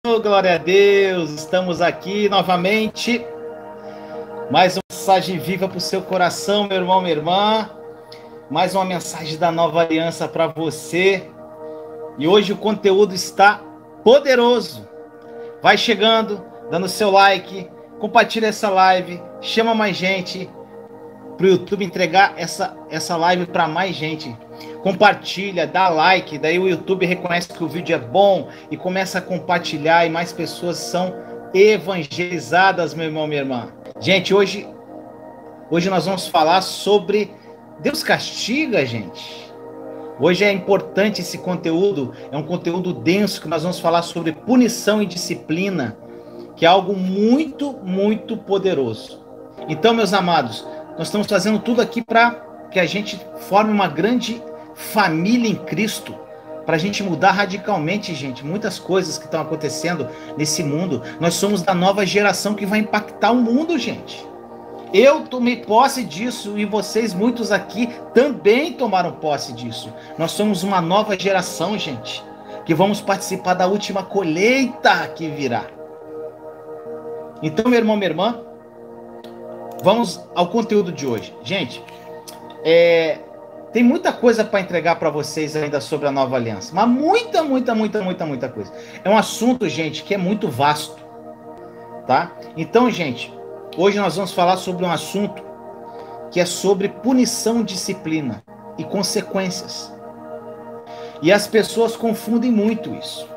Oh, glória a Deus, estamos aqui novamente. Mais uma mensagem viva para o seu coração, meu irmão, minha irmã. Mais uma mensagem da nova aliança para você. E hoje o conteúdo está poderoso. Vai chegando, dando seu like, compartilha essa live, chama mais gente para o YouTube entregar essa live para mais gente. Compartilha, dá like, daí o YouTube reconhece que o vídeo é bom e começa a compartilhar e mais pessoas são evangelizadas, meu irmão, minha irmã. Gente, hoje nós vamos falar sobre Deus castiga, gente. Hoje é importante esse conteúdo, é um conteúdo denso que nós vamos falar sobre punição e disciplina, que é algo muito, muito poderoso. Então, meus amados, nós estamos fazendo tudo aqui para que a gente forme uma grande família em Cristo, para a gente mudar radicalmente, gente, muitas coisas que estão acontecendo nesse mundo. Nós somos da nova geração que vai impactar o mundo, gente. Eu tomei posse disso e vocês, muitos aqui, também tomaram posse disso. Nós somos uma nova geração, gente, que vamos participar da última colheita que virá. Então, meu irmão, minha irmã, vamos ao conteúdo de hoje. Gente, tem muita coisa para entregar para vocês ainda sobre a nova aliança, mas muita coisa. É um assunto, gente, que é muito vasto, tá? Então, gente, hoje nós vamos falar sobre um assunto que é sobre punição, disciplina e consequências. E as pessoas confundem muito isso.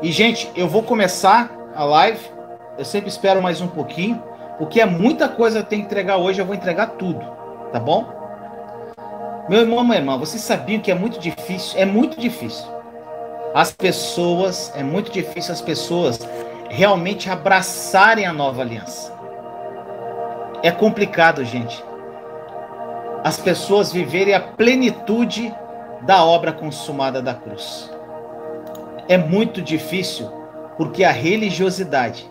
E, gente, eu vou começar a live, eu sempre espero mais um pouquinho, porque é muita coisa que eu tenho que entregar hoje, eu vou entregar tudo, tá bom? Meu irmão, minha irmã, vocês sabiam que é muito difícil? É muito difícil. É muito difícil as pessoas realmente abraçarem a nova aliança. É complicado, gente. As pessoas viverem a plenitude da obra consumada da cruz. É muito difícil porque a religiosidade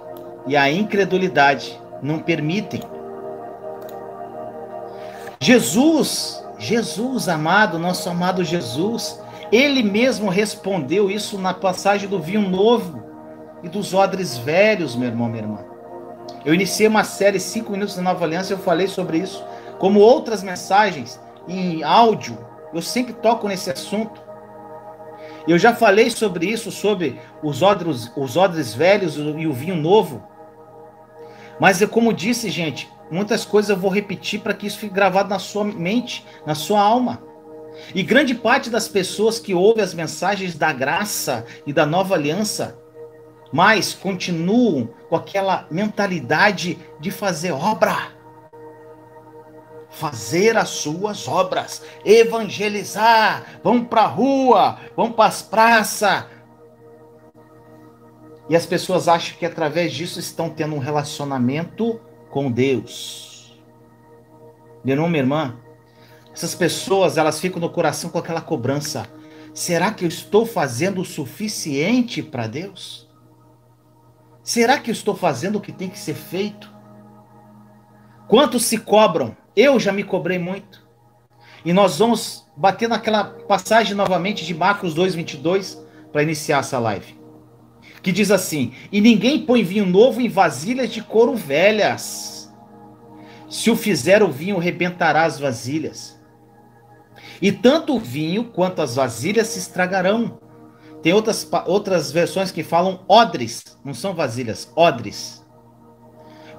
e a incredulidade não permitem. Jesus, amado, nosso amado Jesus, ele mesmo respondeu isso na passagem do vinho novo e dos odres velhos, meu irmão, minha irmã. Eu iniciei uma série 5 minutos da Nova Aliança, eu falei sobre isso, como outras mensagens em áudio, eu sempre toco nesse assunto. Eu já falei sobre isso, sobre os odres velhos e o vinho novo. Mas como disse, gente, muitas coisas eu vou repetir para que isso fique gravado na sua mente, na sua alma. E grande parte das pessoas que ouvem as mensagens da graça e da nova aliança, mas continuam com aquela mentalidade de fazer obra. Fazer as suas obras, evangelizar, vamos para a rua, vamos para as praças. E as pessoas acham que através disso estão tendo um relacionamento com Deus. Meu irmão, minha irmã, essas pessoas, elas ficam no coração com aquela cobrança. Será que eu estou fazendo o suficiente para Deus? Será que eu estou fazendo o que tem que ser feito? Quantos se cobram? Eu já me cobrei muito. E nós vamos bater naquela passagem novamente de Marcos 2:22 para iniciar essa live. Que diz assim: e ninguém põe vinho novo em vasilhas de couro velhas. Se o fizer, o vinho rebentará as vasilhas. E tanto o vinho quanto as vasilhas se estragarão. Tem outras versões que falam odres, não são vasilhas, odres.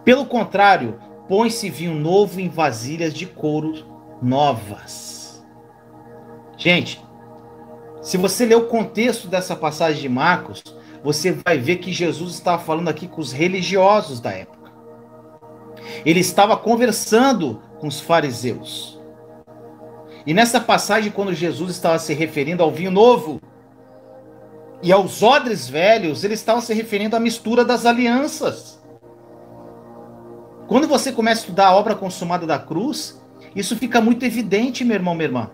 Pelo contrário, põe-se vinho novo em vasilhas de couro novas. Gente, se você ler o contexto dessa passagem de Marcos, você vai ver que Jesus estava falando aqui com os religiosos da época. Ele estava conversando com os fariseus. E nessa passagem, quando Jesus estava se referindo ao vinho novo e aos odres velhos, ele estava se referindo à mistura das alianças. Quando você começa a estudar a obra consumada da cruz, isso fica muito evidente, meu irmão, minha irmã.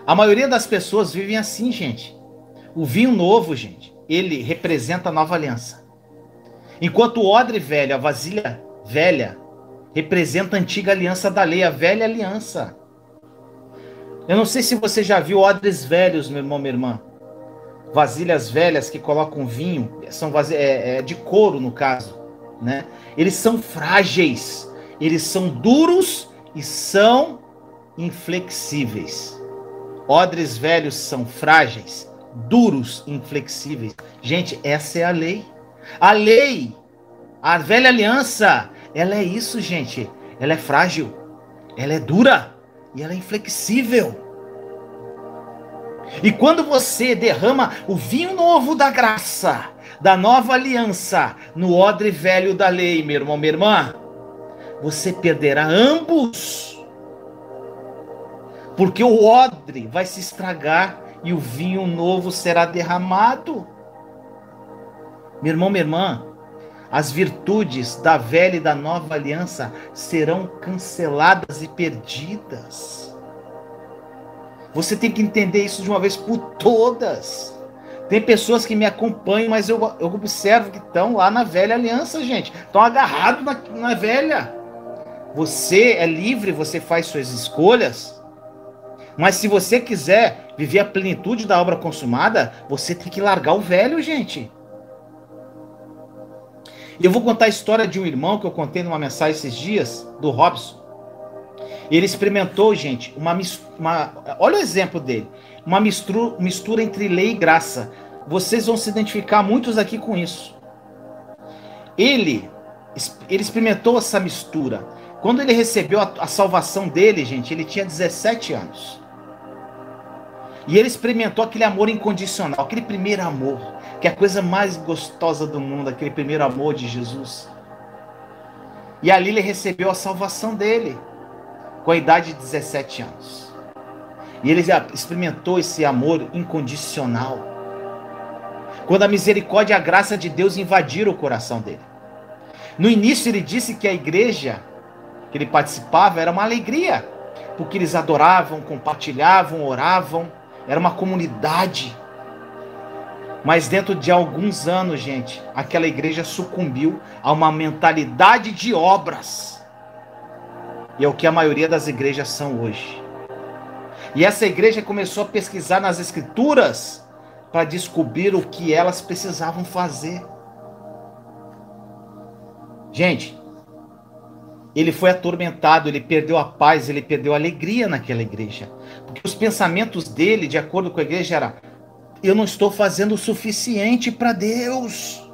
A maioria das pessoas vivem assim, gente. O vinho novo, gente, ele representa a nova aliança. Enquanto o odre velho, a vasilha velha, representa a antiga aliança da lei, a velha aliança. Eu não sei se você já viu odres velhos, meu irmão, minha irmã. vasilhas velhas que colocam vinho, são de couro no caso, né? Eles são frágeis, eles são duros e são inflexíveis. Odres velhos são frágeis, duros, inflexíveis. Gente, essa é a lei. A lei, a velha aliança, ela é isso, gente. Ela é frágil, ela é dura e ela é inflexível. E quando você derrama o vinho novo da graça, da nova aliança, no odre velho da lei, meu irmão, minha irmã, você perderá ambos. Porque o odre vai se estragar e o vinho novo será derramado. Meu irmão, minha irmã, as virtudes da velha e da nova aliança serão canceladas e perdidas. Você tem que entender isso de uma vez por todas. Tem pessoas que me acompanham, mas eu observo que estão lá na velha aliança, gente. Estão agarrados na velha. Você é livre, você faz suas escolhas. Mas se você quiser viver a plenitude da obra consumada, você tem que largar o velho, gente. Eu vou contar a história de um irmão que eu contei numa mensagem esses dias, do Robson. Ele experimentou, gente, olha o exemplo dele, uma mistura entre lei e graça. Vocês vão se identificar, muitos aqui, com isso. Ele experimentou essa mistura. Quando ele recebeu a salvação dele, gente, ele tinha 17 anos. E ele experimentou aquele amor incondicional, aquele primeiro amor, que é a coisa mais gostosa do mundo, aquele primeiro amor de Jesus. E ali ele recebeu a salvação dele, com a idade de 17 anos. E ele já experimentou esse amor incondicional. Quando a misericórdia e a graça de Deus invadiram o coração dele. No início ele disse que a igreja que ele participava era uma alegria, porque eles adoravam, compartilhavam, oravam, era uma comunidade. Mas dentro de alguns anos, gente, aquela igreja sucumbiu a uma mentalidade de obras. E é o que a maioria das igrejas são hoje. E essa igreja começou a pesquisar nas escrituras para descobrir o que elas precisavam fazer. Gente, ele foi atormentado, ele perdeu a paz, ele perdeu a alegria naquela igreja. Porque os pensamentos dele, de acordo com a igreja, era: eu não estou fazendo o suficiente para Deus.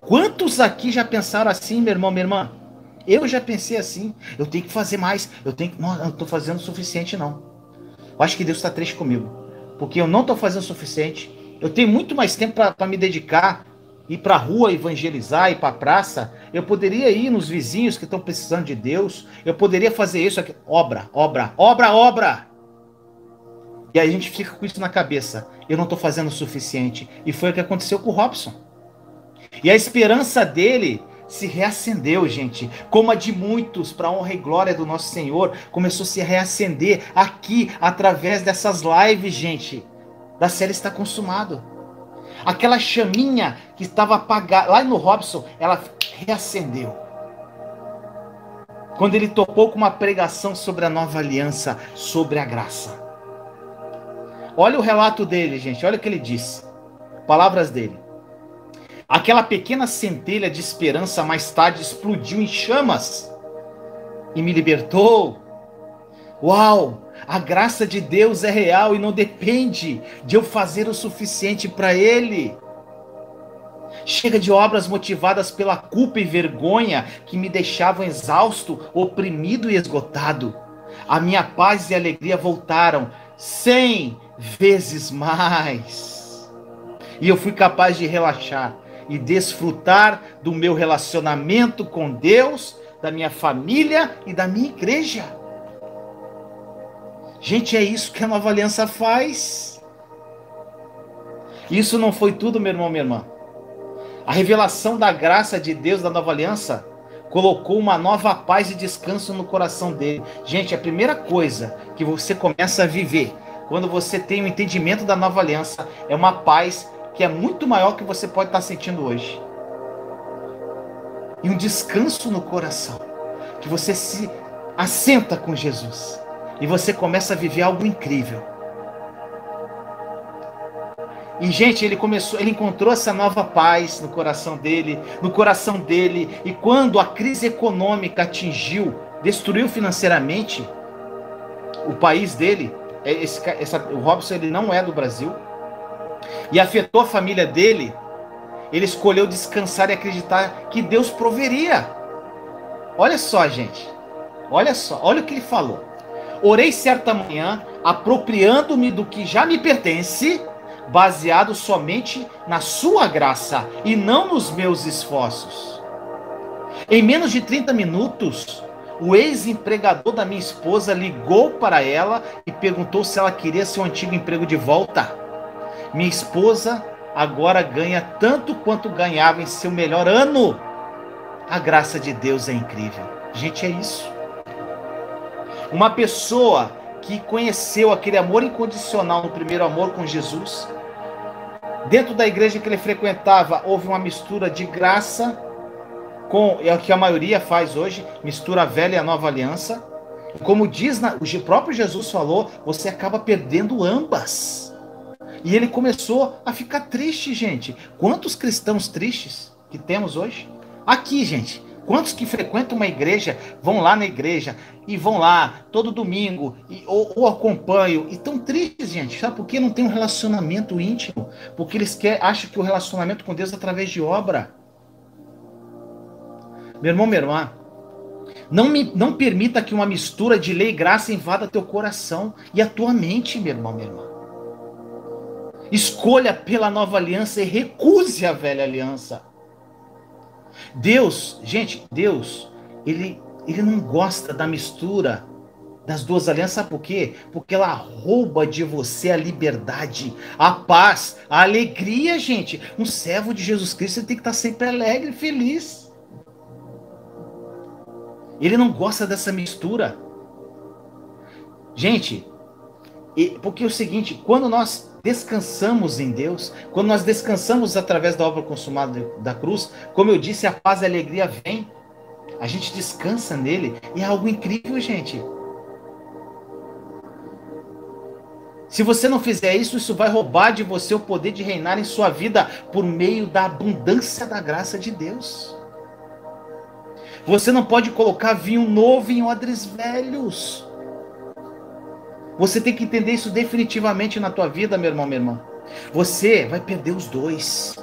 Quantos aqui já pensaram assim, meu irmão, minha irmã? Eu já pensei assim: eu tenho que fazer mais, não, eu não estou fazendo o suficiente não. Eu acho que Deus está triste comigo, porque eu não estou fazendo o suficiente. Eu tenho muito mais tempo para me dedicar, ir para a rua evangelizar, ir para a praça. Eu poderia ir nos vizinhos que estão precisando de Deus. Eu poderia fazer isso aqui. Obra, obra, obra, obra. E aí a gente fica com isso na cabeça: eu não estou fazendo o suficiente. E foi o que aconteceu com o Robson. E a esperança dele se reacendeu, gente, como a de muitos, para a honra e glória do nosso Senhor, começou a se reacender aqui, através dessas lives, gente, da série Está Consumado. Aquela chaminha que estava apagada, lá no Robson, ela reacendeu. Quando ele topou com uma pregação sobre a nova aliança, sobre a graça. Olha o relato dele, gente, olha o que ele disse. Palavras dele: aquela pequena centelha de esperança mais tarde explodiu em chamas e me libertou. Uau! A graça de Deus é real e não depende de eu fazer o suficiente para Ele. Chega de obras motivadas pela culpa e vergonha que me deixavam exausto, oprimido e esgotado. A minha paz e alegria voltaram 100 vezes mais. E eu fui capaz de relaxar e desfrutar do meu relacionamento com Deus, da minha família e da minha igreja. Gente, é isso que a nova aliança faz. Isso não foi tudo, meu irmão, minha irmã. A revelação da graça de Deus da nova aliança colocou uma nova paz e descanso no coração dele. Gente, a primeira coisa que você começa a viver quando você tem o entendimento da nova aliança é uma paz que é muito maior que você pode estar sentindo hoje. E um descanso no coração, que você se assenta com Jesus e você começa a viver algo incrível. E, gente, ele encontrou essa nova paz no coração dele, e quando a crise econômica destruiu financeiramente o país dele, o Robson, ele não é do Brasil, e afetou a família dele, ele escolheu descansar e acreditar que Deus proveria. Olha só, gente, olha o que ele falou. Orei certa manhã, apropriando-me do que já me pertence, baseado somente na sua graça e não nos meus esforços. Em menos de 30 minutos, o ex-empregador da minha esposa ligou para ela e perguntou se ela queria seu antigo emprego de volta. Minha esposa agora ganha tanto quanto ganhava em seu melhor ano. A graça de Deus é incrível. Gente, é isso. Uma pessoa que conheceu aquele amor incondicional no primeiro amor com Jesus, dentro da igreja que ele frequentava, houve uma mistura de graça com o que a maioria faz hoje, mistura a velha e a nova aliança. Como o próprio Jesus falou, você acaba perdendo ambas. E ele começou a ficar triste, gente. Quantos cristãos tristes que temos hoje? Aqui, gente. Quantos que frequentam uma igreja, vão lá na igreja, e vão lá todo domingo, ou acompanham, e estão tristes, gente, sabe? Porque não tem um relacionamento íntimo, porque eles acham que o relacionamento com Deus é através de obra. Meu irmão, minha irmã, não permita que uma mistura de lei e graça invada teu coração e a tua mente, meu irmão, minha irmã. Escolha pela nova aliança e recuse a velha aliança. Deus, gente, Deus, ele não gosta da mistura das duas alianças, sabe por quê? Porque ela rouba de você a liberdade, a paz, a alegria, gente. Um servo de Jesus Cristo tem que estar sempre alegre, feliz. Ele não gosta dessa mistura. Gente, porque é o seguinte, quando nós descansamos em Deus, quando nós descansamos através da obra consumada da cruz, como eu disse, a paz e a alegria vem. A gente descansa nele e é algo incrível, gente. Se você não fizer isso, isso vai roubar de você o poder de reinar em sua vida por meio da abundância da graça de Deus. Você não pode colocar vinho novo em odres velhos. Você tem que entender isso definitivamente na tua vida, meu irmão, minha irmã. Você vai perder os dois.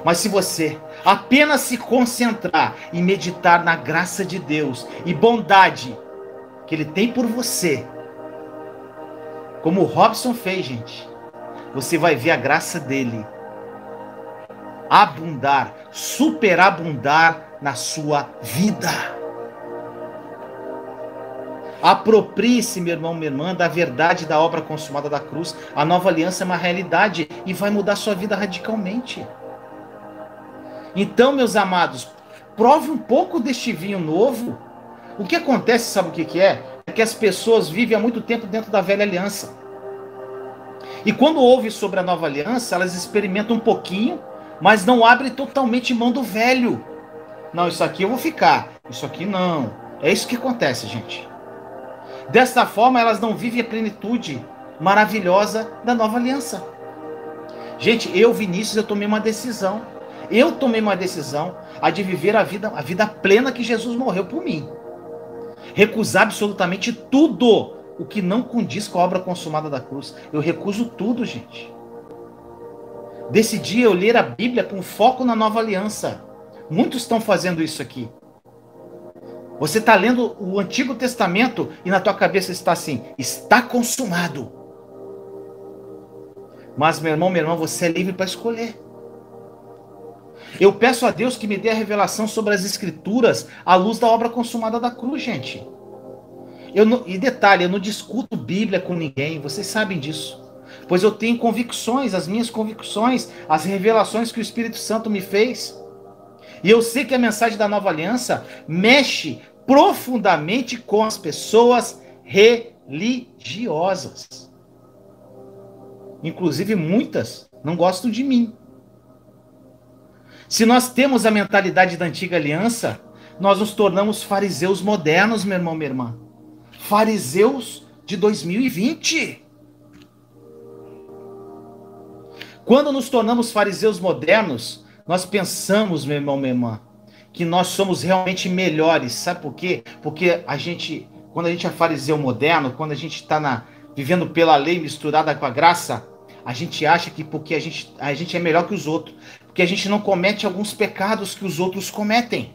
Mas se você apenas se concentrar e meditar na graça de Deus e bondade que Ele tem por você, como o Robson fez, gente, você vai ver a graça dele abundar, superabundar na sua vida. Aproprie-se, meu irmão, minha irmã, da verdade da obra consumada da cruz. A nova aliança é uma realidade e vai mudar sua vida radicalmente. Então, meus amados, prove um pouco deste vinho novo. O que acontece, sabe o que é? É que as pessoas vivem há muito tempo dentro da velha aliança. E quando ouvem sobre a nova aliança, elas experimentam um pouquinho, mas não abrem totalmente mão do velho. Não, isso aqui eu vou ficar, isso aqui não. É isso que acontece, gente. Desta forma, elas não vivem a plenitude maravilhosa da nova aliança. Gente, Vinícius, eu tomei uma decisão. Eu tomei uma decisão de viver a vida plena que Jesus morreu por mim. Recusar absolutamente tudo o que não condiz com a obra consumada da cruz. Eu recuso tudo, gente. Decidi eu ler a Bíblia com foco na nova aliança. Muitos estão fazendo isso aqui. Você está lendo o Antigo Testamento e na tua cabeça está assim, está consumado. Mas, meu irmão, minha irmã, você é livre para escolher. Eu peço a Deus que me dê a revelação sobre as Escrituras à luz da obra consumada da cruz, gente. E detalhe, eu não discuto Bíblia com ninguém, vocês sabem disso. Pois eu tenho convicções, as minhas convicções, as revelações que o Espírito Santo me fez. E eu sei que a mensagem da nova aliança mexe profundamente com as pessoas religiosas. Inclusive muitas não gostam de mim. Se nós temos a mentalidade da antiga aliança, nós nos tornamos fariseus modernos, meu irmão, minha irmã. Fariseus de 2020. Quando nos tornamos fariseus modernos, nós pensamos, meu irmão, minha irmã, que nós somos realmente melhores. Sabe por quê? Porque quando a gente é fariseu moderno, quando a gente está vivendo pela lei misturada com a graça, a gente acha que porque a gente é melhor que os outros, porque a gente não comete alguns pecados que os outros cometem.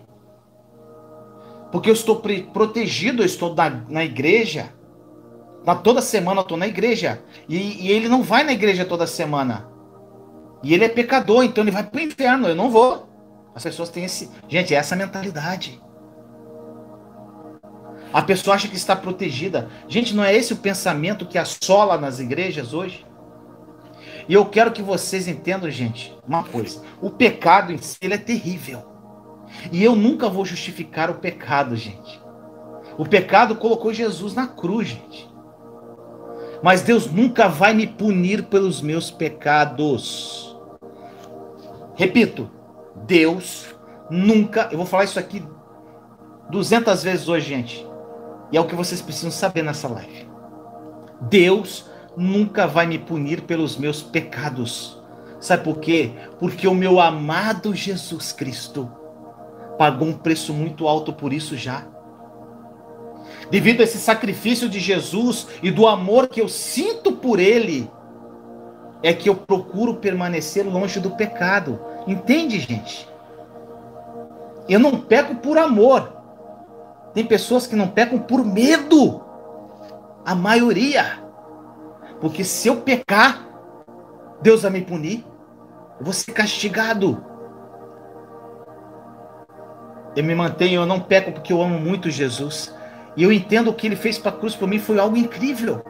Porque eu estou protegido, eu estou na igreja. Toda semana eu estou na igreja. E ele não vai na igreja toda semana. E ele é pecador, então ele vai para o inferno. Eu não vou. As pessoas têm Gente, é essa mentalidade. A pessoa acha que está protegida. Gente, não é esse o pensamento que assola nas igrejas hoje? E eu quero que vocês entendam, gente, uma coisa. O pecado em si, ele é terrível. E eu nunca vou justificar o pecado, gente. O pecado colocou Jesus na cruz, gente. Mas Deus nunca vai me punir pelos meus pecados. Repito, Deus nunca... Eu vou falar isso aqui 200 vezes hoje, gente. E é o que vocês precisam saber nessa live. Deus nunca vai me punir pelos meus pecados. Sabe por quê? Porque o meu amado Jesus Cristo pagou um preço muito alto por isso já. Devido a esse sacrifício de Jesus e do amor que eu sinto por Ele, é que eu procuro permanecer longe do pecado. Entende, gente? Eu não peco por amor. Tem pessoas que não pecam por medo. A maioria. Porque se eu pecar, Deus vai me punir. Eu vou ser castigado. Eu não peco porque eu amo muito Jesus. E eu entendo o que ele fez para a cruz por mim foi algo incrível.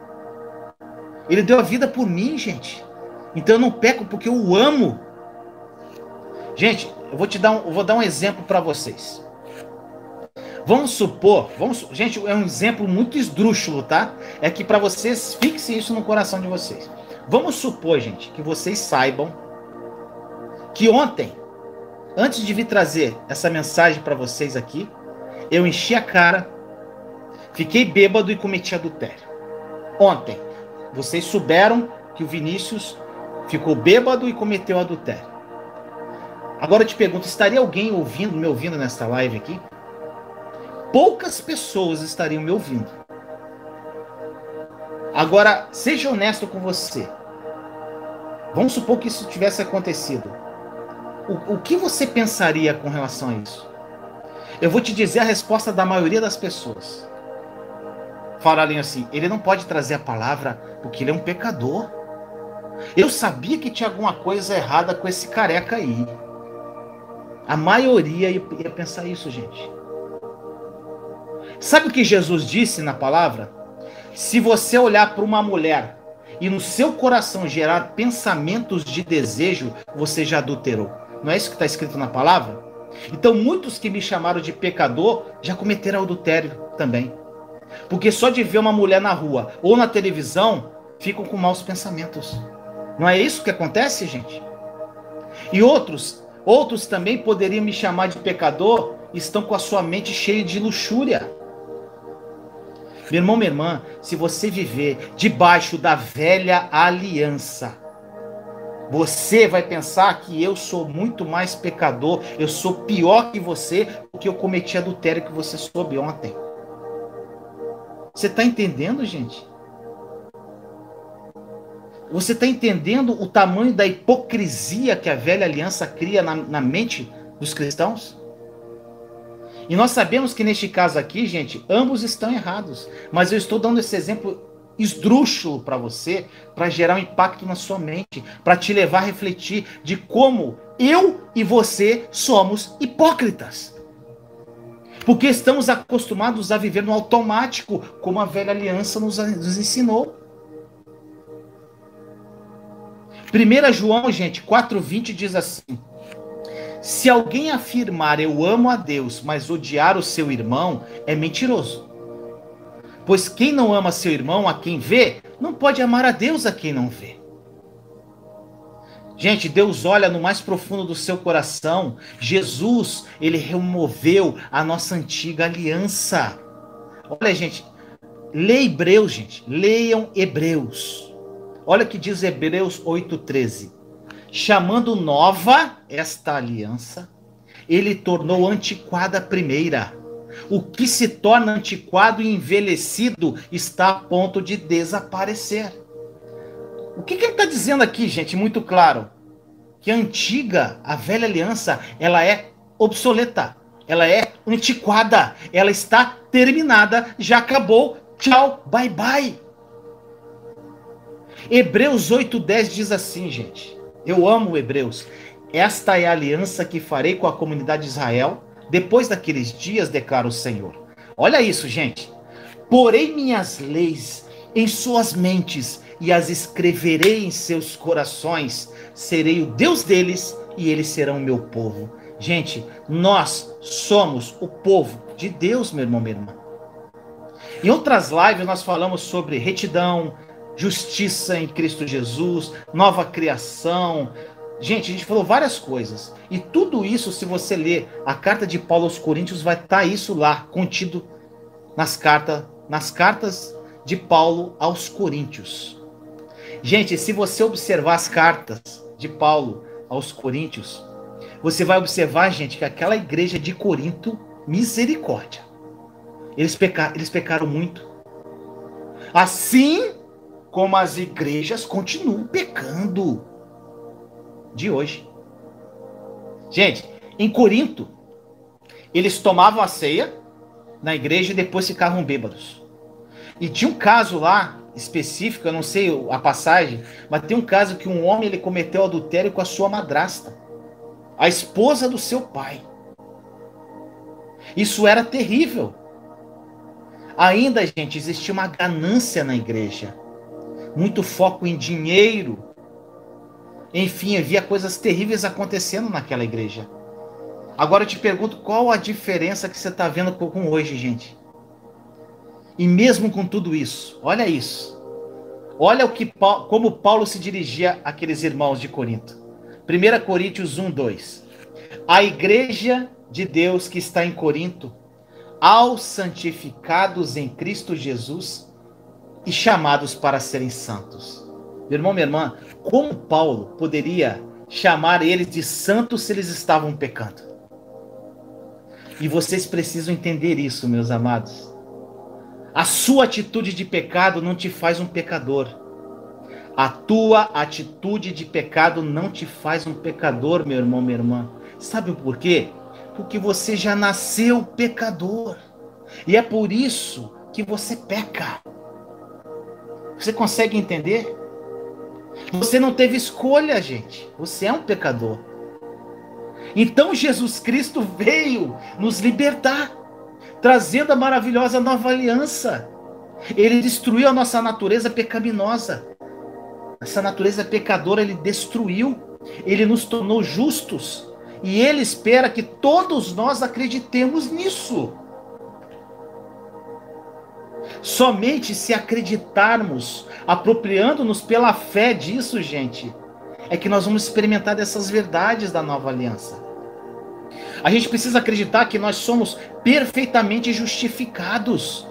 Ele deu a vida por mim, gente. Então eu não peco porque eu o amo. Gente, eu vou dar um exemplo para vocês. Vamos supor, gente, é um exemplo muito esdrúxulo, tá? É que para vocês, fixem isso no coração de vocês. Vamos supor, gente, que vocês saibam que ontem, antes de vir trazer essa mensagem para vocês aqui, eu enchi a cara, fiquei bêbado e cometi adultério. Ontem, vocês souberam que o Vinícius ficou bêbado e cometeu adultério. Agora eu te pergunto, estaria alguém me ouvindo nesta live aqui? Poucas pessoas estariam me ouvindo. Agora, seja honesto com você. Vamos supor que isso tivesse acontecido. O que você pensaria com relação a isso? Eu vou te dizer a resposta da maioria das pessoas. Falarem assim, ele não pode trazer a palavra porque ele é um pecador. Eu sabia que tinha alguma coisa errada com esse careca aí. A maioria ia pensar isso, gente. Sabe o que Jesus disse na palavra? Se você olhar para uma mulher e no seu coração gerar pensamentos de desejo, você já adulterou. Não é isso que está escrito na palavra? Então muitos que me chamaram de pecador já cometeram adultério também. Porque só de ver uma mulher na rua ou na televisão, ficam com maus pensamentos. Não é isso que acontece, gente? E outros também poderiam me chamar de pecador, estão com a sua mente cheia de luxúria. Meu irmão, minha irmã, se você viver debaixo da velha aliança, você vai pensar que eu sou muito mais pecador, eu sou pior que você, porque eu cometi adultério que você soube ontem. Você está entendendo, gente? Você está entendendo o tamanho da hipocrisia que a velha aliança cria na mente dos cristãos? E nós sabemos que neste caso aqui, gente, ambos estão errados. Mas eu estou dando esse exemplo esdrúxulo para você, para gerar um impacto na sua mente, para te levar a refletir de como eu e você somos hipócritas. Porque estamos acostumados a viver no automático, como a velha aliança nos ensinou. 1 João, gente, 4,20 diz assim: se alguém afirmar eu amo a Deus, mas odiar o seu irmão, é mentiroso. Pois quem não ama seu irmão a quem vê, não pode amar a Deus a quem não vê. Gente, Deus olha no mais profundo do seu coração. Jesus, ele removeu a nossa antiga aliança. Olha, gente, lê Hebreus, gente. Leiam Hebreus. Olha o que diz Hebreus 8,13. chamando nova esta aliança, ele tornou antiquada a primeira. O que se torna antiquado e envelhecido está a ponto de desaparecer. O que ele está dizendo aqui, gente? Muito claro. Que a antiga, a velha aliança, ela é obsoleta. Ela é antiquada. Ela está terminada. Já acabou. Tchau. Bye, bye. Hebreus 8:10 diz assim, gente. Eu amo Hebreus. Esta é a aliança que farei com a comunidade de Israel depois daqueles dias, declara o Senhor. Olha isso, gente. Porei minhas leis em suas mentes e as escreverei em seus corações. Serei o Deus deles e eles serão meu povo. Gente, nós somos o povo de Deus, meu irmão, minha irmã. Em outras lives nós falamos sobre retidão, justiça em Cristo Jesus, nova criação. Gente, a gente falou várias coisas. E tudo isso, se você ler a carta de Paulo aos Coríntios, vai estar isso lá, contido nas cartas de Paulo aos Coríntios. Gente, se você observar as cartas de Paulo aos Coríntios, você vai observar, gente, que aquela igreja de Corinto, misericórdia. Eles pecaram muito. Assim como as igrejas continuam pecando de hoje. Gente, em Corinto, eles tomavam a ceia na igreja e depois ficavam bêbados. E tinha um caso lá específico, eu não sei a passagem, mas tem um caso que um homem ele cometeu adultério com a sua madrasta, a esposa do seu pai. Isso era terrível. Ainda, gente, existia uma ganância na igreja, muito foco em dinheiro. Enfim, havia coisas terríveis acontecendo naquela igreja. Agora eu te pergunto, qual a diferença que você está vendo com hoje, gente? E mesmo com tudo isso, olha isso. Olha como Paulo se dirigia àqueles irmãos de Corinto. 1 Coríntios 1:2. A igreja de Deus que está em Corinto, aos santificados em Cristo Jesus e chamados para serem santos. Meu irmão, minha irmã, como Paulo poderia chamar eles de santos se eles estavam pecando? E vocês precisam entender isso, meus amados. A sua atitude de pecado não te faz um pecador. A tua atitude de pecado não te faz um pecador, meu irmão, minha irmã. Sabe por quê? Porque você já nasceu pecador. E é por isso que você peca. Você consegue entender? Você não teve escolha, gente. Você é um pecador. Então Jesus Cristo veio nos libertar, trazendo a maravilhosa nova aliança. Ele destruiu a nossa natureza pecaminosa. Essa natureza pecadora ele destruiu. Ele nos tornou justos. E ele espera que todos nós acreditemos nisso. Somente se acreditarmos, apropriando-nos pela fé disso, gente, é que nós vamos experimentar dessas verdades da nova aliança. A gente precisa acreditar que nós somos perfeitamente justificados.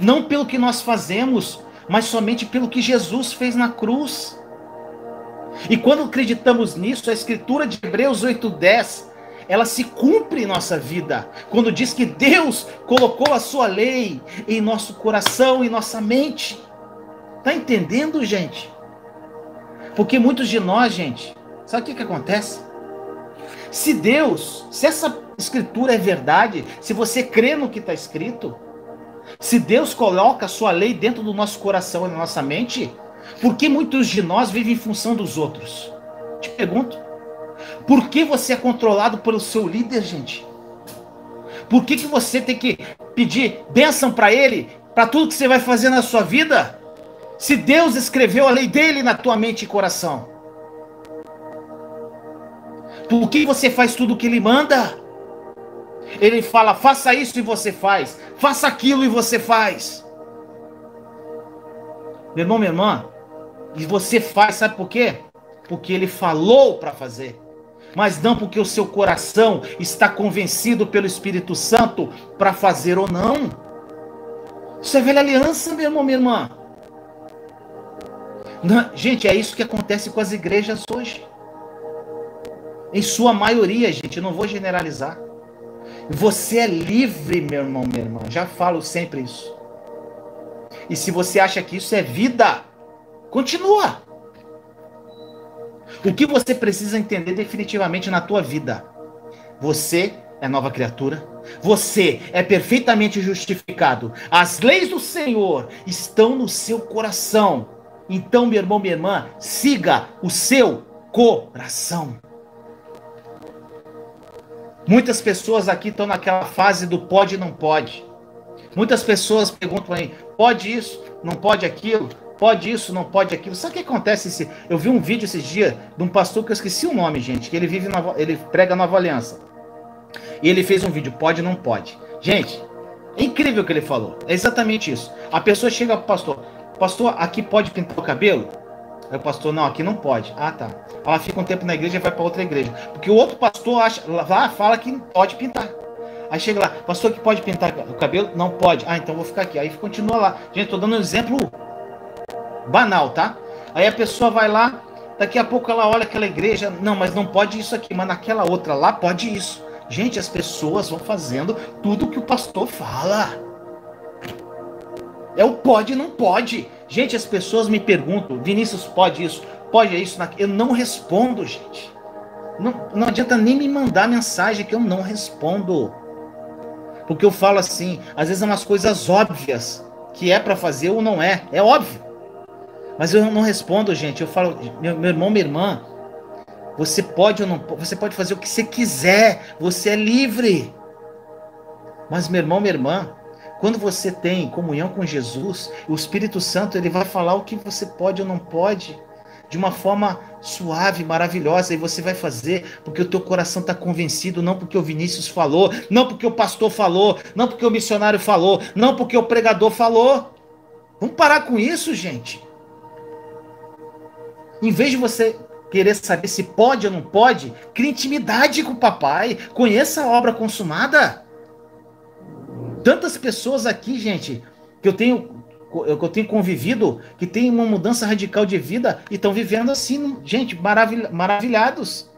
Não pelo que nós fazemos, mas somente pelo que Jesus fez na cruz. E quando acreditamos nisso, a escritura de Hebreus 8:10, ela se cumpre em nossa vida. Quando diz que Deus colocou a sua lei em nosso coração, em nossa mente. Tá entendendo, gente? Porque muitos de nós, gente, sabe o que acontece? Se essa escritura é verdade, se você crê no que está escrito, se Deus coloca a sua lei dentro do nosso coração e na nossa mente, por que muitos de nós vivem em função dos outros? Te pergunto. Por que você é controlado pelo seu líder, gente? Por que você tem que pedir bênção para ele, para tudo que você vai fazer na sua vida? Se Deus escreveu a lei dele na tua mente e coração. Por que você faz tudo o que ele manda? Ele fala, faça isso e você faz. Faça aquilo e você faz. Meu irmão, minha irmã, e você faz, sabe por quê? Porque ele falou para fazer. Mas não porque o seu coração está convencido pelo Espírito Santo para fazer ou não. Isso é velha aliança, meu irmão, minha irmã. Não, gente, é isso que acontece com as igrejas hoje. Em sua maioria, gente, eu não vou generalizar. Você é livre, meu irmão, minha irmã. Já falo sempre isso. E se você acha que isso é vida, continua. O que você precisa entender definitivamente na tua vida? Você é nova criatura. Você é perfeitamente justificado. As leis do Senhor estão no seu coração. Então, meu irmão, minha irmã, siga o seu coração. Muitas pessoas aqui estão naquela fase do pode e não pode. Muitas pessoas perguntam aí, pode isso, não pode aquilo, pode isso, não pode aquilo. Sabe o que acontece? Eu vi um vídeo esses dias de um pastor que eu esqueci o nome, gente, que ele prega Nova Aliança. E ele fez um vídeo, pode, não pode. Gente, é incrível o que ele falou. É exatamente isso. A pessoa chega pro pastor, aqui pode pintar o cabelo? Aí o pastor, não, aqui não pode. Ah, tá. Ela fica um tempo na igreja e vai para outra igreja. Porque o outro pastor fala que pode pintar. Aí chega lá, pastor, que pode pintar o cabelo? Não pode. Ah, então vou ficar aqui. Aí continua lá. Gente, tô dando um exemplo banal, tá? Aí a pessoa vai lá, daqui a pouco ela olha aquela igreja, não, mas não pode isso aqui, mas naquela outra lá pode isso. Gente, as pessoas vão fazendo tudo que o pastor fala. É o pode e não pode. Gente, as pessoas me perguntam, Vinícius, pode isso? Pode isso? Eu não respondo, gente. Não adianta nem me mandar mensagem que eu não respondo. Porque eu falo assim, às vezes é umas coisas óbvias, que é para fazer ou não é. É óbvio. Mas eu não respondo, gente. Eu falo, meu irmão, minha irmã, você pode ou não pode, você pode fazer o que você quiser. Você é livre. Mas, meu irmão, minha irmã, quando você tem comunhão com Jesus, o Espírito Santo ele vai falar o que você pode ou não pode, de uma forma suave, maravilhosa, e você vai fazer porque o teu coração está convencido, não porque o Vinícius falou, não porque o pastor falou, não porque o missionário falou, não porque o pregador falou. Vamos parar com isso, gente. Em vez de você querer saber se pode ou não pode, crie intimidade com o papai, conheça a obra consumada. Tantas pessoas aqui, gente, que eu tenho convivido, que tem uma mudança radical de vida e estão vivendo assim, gente, maravilhados.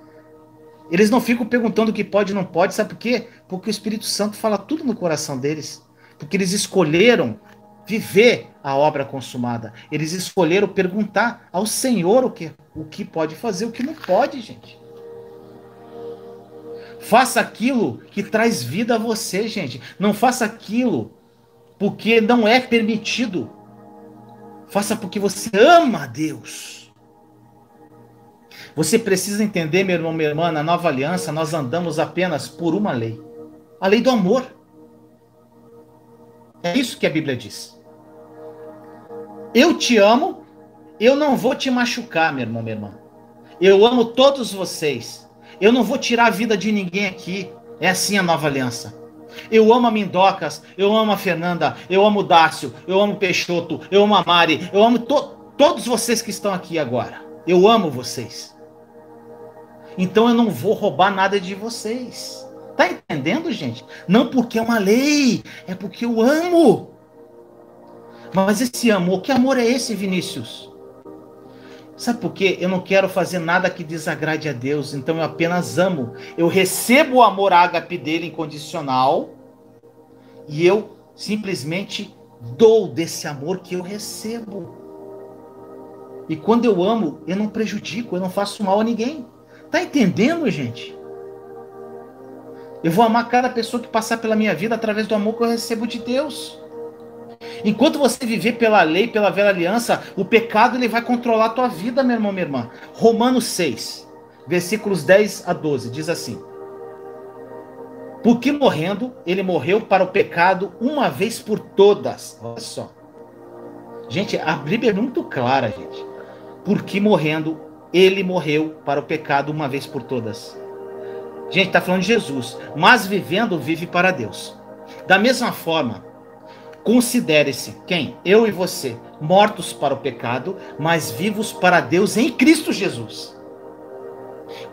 Eles não ficam perguntando o que pode e não pode, sabe por quê? Porque o Espírito Santo fala tudo no coração deles. Porque eles escolheram viver a obra consumada. Eles escolheram perguntar ao Senhor o que pode fazer, o que não pode, gente. Faça aquilo que traz vida a você, gente. Não faça aquilo porque não é permitido. Faça porque você ama a Deus. Você precisa entender, meu irmão, minha irmã, na nova aliança nós andamos apenas por uma lei. A lei do amor. É isso que a Bíblia diz. Eu te amo, eu não vou te machucar, meu irmão, minha irmã. Eu amo todos vocês. Eu não vou tirar a vida de ninguém aqui. É assim a nova aliança. Eu amo a Mindocas, eu amo a Fernanda, eu amo o Dácio, eu amo o Peixoto, eu amo a Mari, eu amo todos vocês que estão aqui agora. Eu amo vocês. Então eu não vou roubar nada de vocês. Tá entendendo, gente? Não porque é uma lei, é porque eu amo. Mas esse amor, que amor é esse, Vinícius? Sabe por quê? Eu não quero fazer nada que desagrade a Deus, então eu apenas amo. Eu recebo o amor ágape dele incondicional e eu simplesmente dou desse amor que eu recebo. E quando eu amo, eu não prejudico, eu não faço mal a ninguém. Tá entendendo, gente? Eu vou amar cada pessoa que passar pela minha vida através do amor que eu recebo de Deus. Enquanto você viver pela lei, pela velha aliança, o pecado ele vai controlar a tua vida, meu irmão, minha irmã. Romanos 6, versículos 10 a 12, diz assim: porque morrendo, ele morreu para o pecado uma vez por todas. Olha só. Gente, a Bíblia é muito clara, gente. Porque morrendo, ele morreu para o pecado uma vez por todas. Gente, está falando de Jesus. Mas vivendo, vive para Deus. Da mesma forma, considere-se, quem? Eu e você, mortos para o pecado, mas vivos para Deus em Cristo Jesus.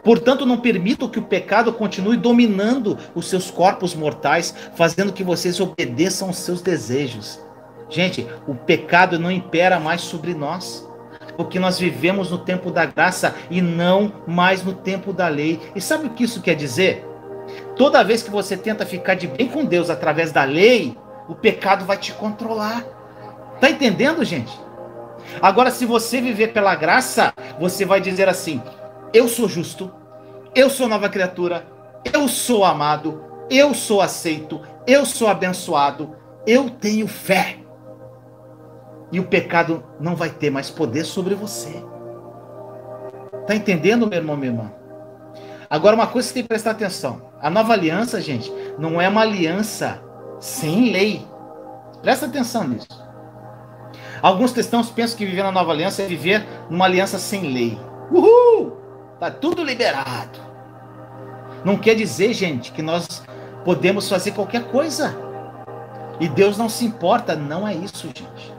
Portanto, não permitam que o pecado continue dominando os seus corpos mortais, fazendo que vocês obedeçam aos seus desejos. Gente, o pecado não impera mais sobre nós. porque nós vivemos no tempo da graça e não mais no tempo da lei. E sabe o que isso quer dizer? Toda vez que você tenta ficar de bem com Deus através da lei, o pecado vai te controlar. Tá entendendo, gente? Agora, se você viver pela graça, você vai dizer assim: eu sou justo, eu sou nova criatura, eu sou amado, eu sou aceito, eu sou abençoado, eu tenho fé. E o pecado não vai ter mais poder sobre você. Tá entendendo, meu irmão, minha irmã? Agora, uma coisa que você tem que prestar atenção. A nova aliança, gente, não é uma aliança sem lei. Presta atenção nisso. Alguns cristãos pensam que viver na nova aliança é viver numa aliança sem lei. Uhul! Tá tudo liberado. Não quer dizer, gente, que nós podemos fazer qualquer coisa. E Deus não se importa. Não é isso, gente.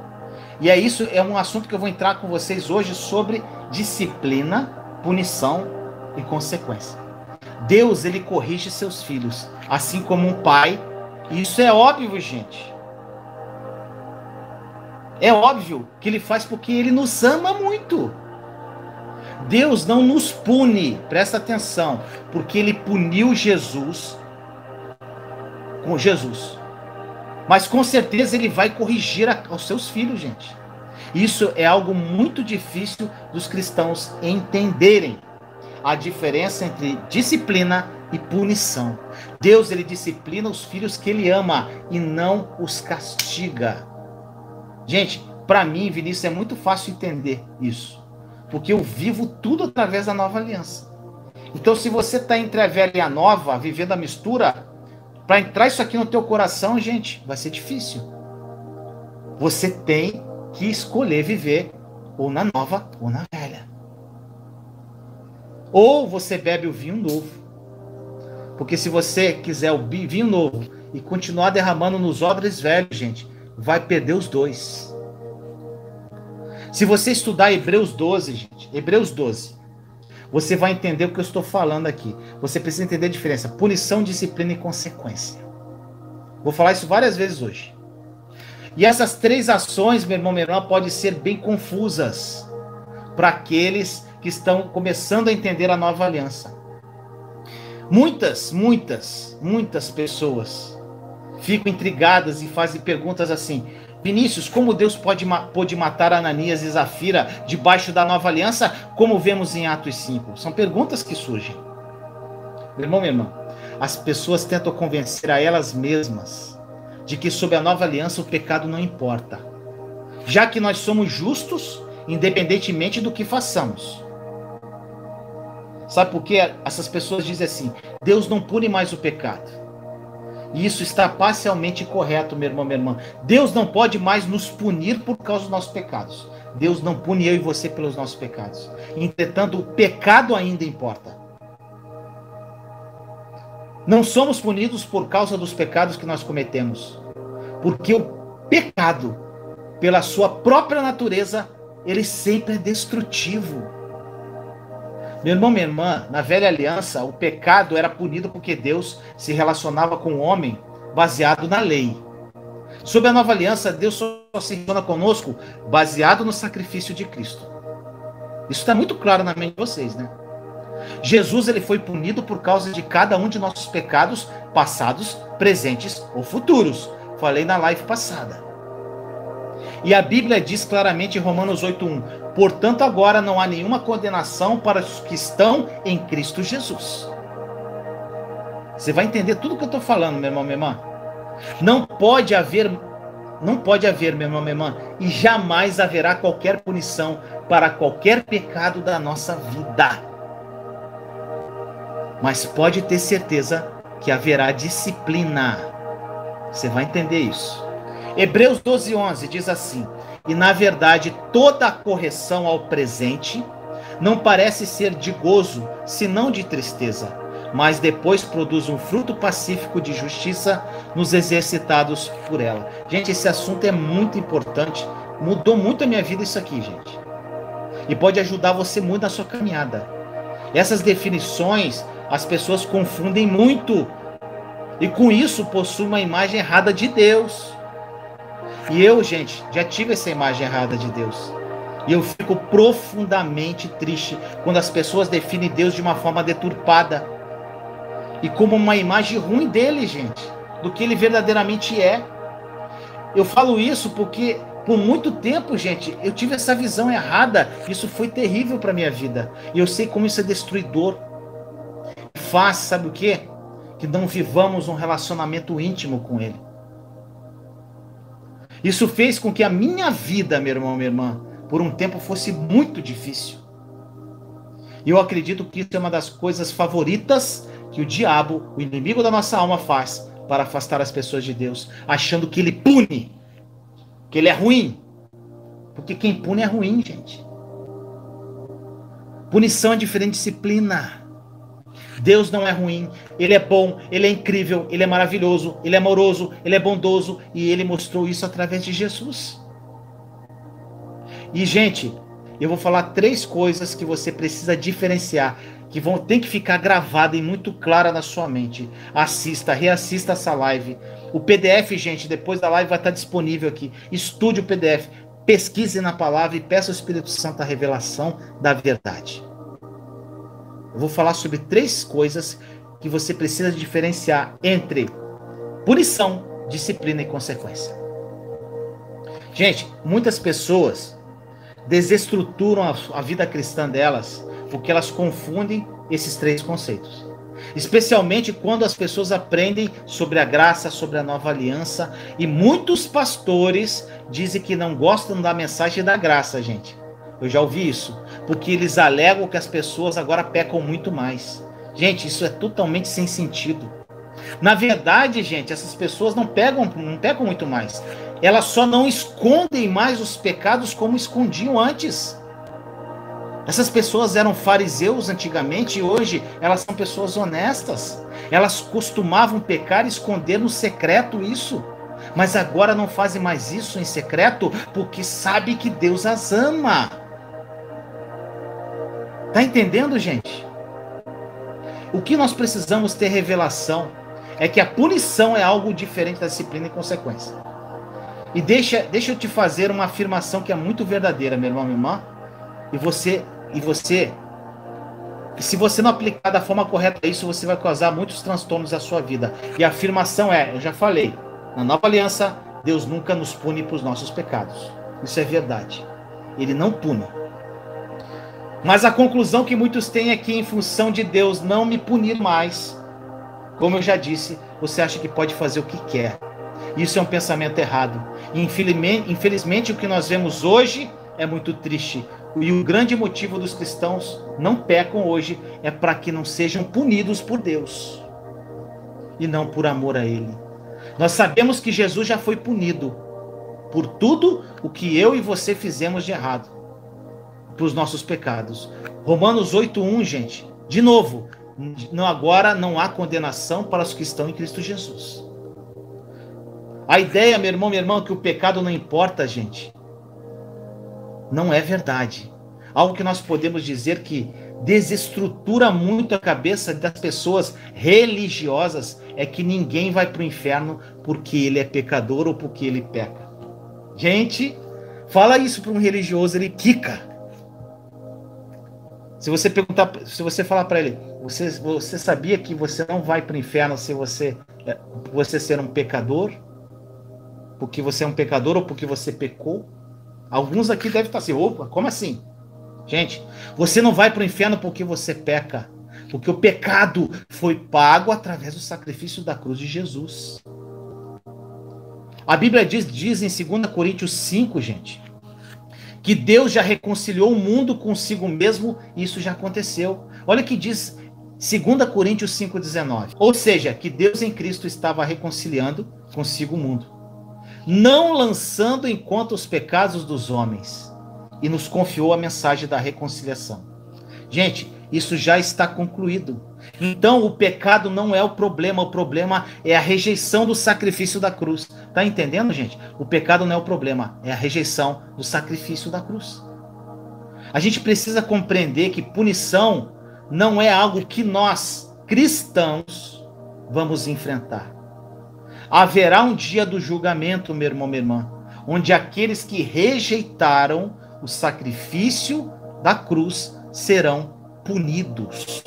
E é um assunto que eu vou entrar com vocês hoje sobre disciplina, punição e consequência. Deus, ele corrige seus filhos, assim como um pai. E isso é óbvio, gente. É óbvio que ele faz porque ele nos ama muito. Deus não nos pune, presta atenção, porque ele puniu Jesus com Jesus. Mas com certeza ele vai corrigir aos seus filhos, gente. Isso é algo muito difícil dos cristãos entenderem. A diferença entre disciplina e punição. Deus, ele disciplina os filhos que ele ama e não os castiga. Gente, para mim, Vinícius, é muito fácil entender isso. Porque eu vivo tudo através da nova aliança. Então, se você está entre a velha e a nova, vivendo a mistura, para entrar isso aqui no teu coração, gente, vai ser difícil. Você tem que escolher viver ou na nova ou na velha. Ou você bebe o vinho novo. Porque se você quiser o vinho novo e continuar derramando nos odres velhos, gente, vai perder os dois. Se você estudar Hebreus 12, gente, Hebreus 12, você vai entender o que eu estou falando aqui. Você precisa entender a diferença: punição, disciplina e consequência. Vou falar isso várias vezes hoje. E essas três ações, meu irmão, minha irmã, podem ser bem confusas para aqueles que estão começando a entender a nova aliança. Muitas pessoas ficam intrigadas e fazem perguntas assim: Vinícius, como Deus pôde matar Ananias e Zafira debaixo da nova aliança, como vemos em Atos 5? São perguntas que surgem. Meu irmão, minha irmã, as pessoas tentam convencer a elas mesmas de que sob a nova aliança o pecado não importa, já que nós somos justos independentemente do que façamos. Sabe por quê? Essas pessoas dizem assim: Deus não pune mais o pecado. E isso está parcialmente correto, meu irmão, minha irmã. Deus não pode mais nos punir por causa dos nossos pecados. Deus não pune eu e você pelos nossos pecados. Entretanto, o pecado ainda importa. Não somos punidos por causa dos pecados que nós cometemos. Porque o pecado, pela sua própria natureza, ele sempre é destrutivo. Meu irmão, minha irmã, na velha aliança, o pecado era punido porque Deus se relacionava com o homem baseado na lei. Sob a nova aliança, Deus só se relaciona conosco baseado no sacrifício de Cristo. Isso está muito claro na mente de vocês, né? Jesus, ele foi punido por causa de cada um de nossos pecados passados, presentes ou futuros. Falei na live passada. E a Bíblia diz claramente em Romanos 8:1: portanto, agora não há nenhuma condenação para os que estão em Cristo Jesus. Você vai entender tudo que eu estou falando, meu irmão, minha irmã. Não pode haver, meu irmão, minha irmã, e jamais haverá qualquer punição para qualquer pecado da nossa vida. Mas pode ter certeza que haverá disciplina. Você vai entender isso. Hebreus 12:11 diz assim: e na verdade toda a correção ao presente não parece ser de gozo, senão de tristeza, mas depois produz um fruto pacífico de justiça nos exercitados por ela. Gente, esse assunto é muito importante. Mudou muito a minha vida isso aqui, gente. E pode ajudar você muito na sua caminhada. Essas definições as pessoas confundem muito. E com isso possuem uma imagem errada de Deus. E eu, gente, já tive essa imagem errada de Deus. E eu fico profundamente triste quando as pessoas definem Deus de uma forma deturpada e como uma imagem ruim dele, gente, do que ele verdadeiramente é. Eu falo isso porque por muito tempo, gente, eu tive essa visão errada. Isso foi terrível para minha vida. E eu sei como isso é destruidor. Faz, sabe o quê? Que não vivamos um relacionamento íntimo com ele. Isso fez com que a minha vida, meu irmão, minha irmã, por um tempo fosse muito difícil. E eu acredito que isso é uma das coisas favoritas que o diabo, o inimigo da nossa alma, faz para afastar as pessoas de Deus, achando que ele pune, que ele é ruim. Porque quem pune é ruim, gente. Punição é diferente de disciplina. Deus não é ruim, ele é bom, ele é incrível, ele é maravilhoso, ele é amoroso, ele é bondoso, e ele mostrou isso através de Jesus. E, gente, eu vou falar 3 coisas que você precisa diferenciar, que tem que ficar gravada e muito clara na sua mente. Assista, reassista essa live. O PDF, gente, depois da live vai estar disponível aqui. Estude o PDF, pesquise na palavra e peça ao Espírito Santo a revelação da verdade. Eu vou falar sobre 3 coisas que você precisa diferenciar entre punição, disciplina e consequência. Gente, muitas pessoas desestruturam a vida cristã delas porque elas confundem esses 3 conceitos. Especialmente quando as pessoas aprendem sobre a graça, sobre a nova aliança, e muitos pastores dizem que não gostam da mensagem da graça, gente. Eu já ouvi isso, porque eles alegam que as pessoas agora pecam muito mais. Gente, isso é totalmente sem sentido. Na verdade, gente, essas pessoas não pecam muito mais. Elas só não escondem mais os pecados como escondiam antes. Essas pessoas eram fariseus antigamente e hoje elas são pessoas honestas. Elas costumavam pecar e esconder no secreto isso. Mas agora não fazem mais isso em secreto porque sabem que Deus as ama. Tá entendendo, gente? O que nós precisamos ter revelação é que a punição é algo diferente da disciplina e consequência. E deixa eu te fazer uma afirmação que é muito verdadeira, meu irmão, minha irmã. E se você não aplicar da forma correta isso, você vai causar muitos transtornos à sua vida. E a afirmação é, eu já falei, na nova aliança, Deus nunca nos pune por nossos pecados. Isso é verdade. Ele não pune. Mas a conclusão que muitos têm é que, em função de Deus não me punir mais, como eu já disse, você acha que pode fazer o que quer. Isso é um pensamento errado. E infelizmente o que nós vemos hoje é muito triste. E o grande motivo dos cristãos não pecam hoje é para que não sejam punidos por Deus. E não por amor a Ele. Nós sabemos que Jesus já foi punido por tudo o que eu e você fizemos de errado. Para os nossos pecados. Romanos 8:1, gente. De novo, agora não há condenação para os que estão em Cristo Jesus. A ideia, meu irmão, minha irmã, que o pecado não importa, gente, não é verdade. Algo que nós podemos dizer que desestrutura muito a cabeça das pessoas religiosas é que ninguém vai para o inferno porque ele é pecador ou porque ele peca. Gente, fala isso para um religioso, ele quica. Se você falar para ele, você sabia que você não vai para o inferno se você ser um pecador? Porque você é um pecador ou porque você pecou? Alguns aqui devem estar assim, opa, como assim? Gente, você não vai para o inferno porque você peca. Porque o pecado foi pago através do sacrifício da cruz de Jesus. A Bíblia diz em 2 Coríntios 5, gente, que Deus já reconciliou o mundo consigo mesmo e isso já aconteceu. Olha o que diz 2 Coríntios 5,19. Ou seja, que Deus em Cristo estava reconciliando consigo o mundo, não lançando em conta os pecados dos homens, e nos confiou a mensagem da reconciliação. Gente, isso já está concluído. Então o pecado não é o problema é a rejeição do sacrifício da cruz. Tá entendendo, gente? O pecado não é o problema, é a rejeição do sacrifício da cruz. A gente precisa compreender que punição não é algo que nós, cristãos, vamos enfrentar. Haverá um dia do julgamento, meu irmão, minha irmã, onde aqueles que rejeitaram o sacrifício da cruz serão punidos.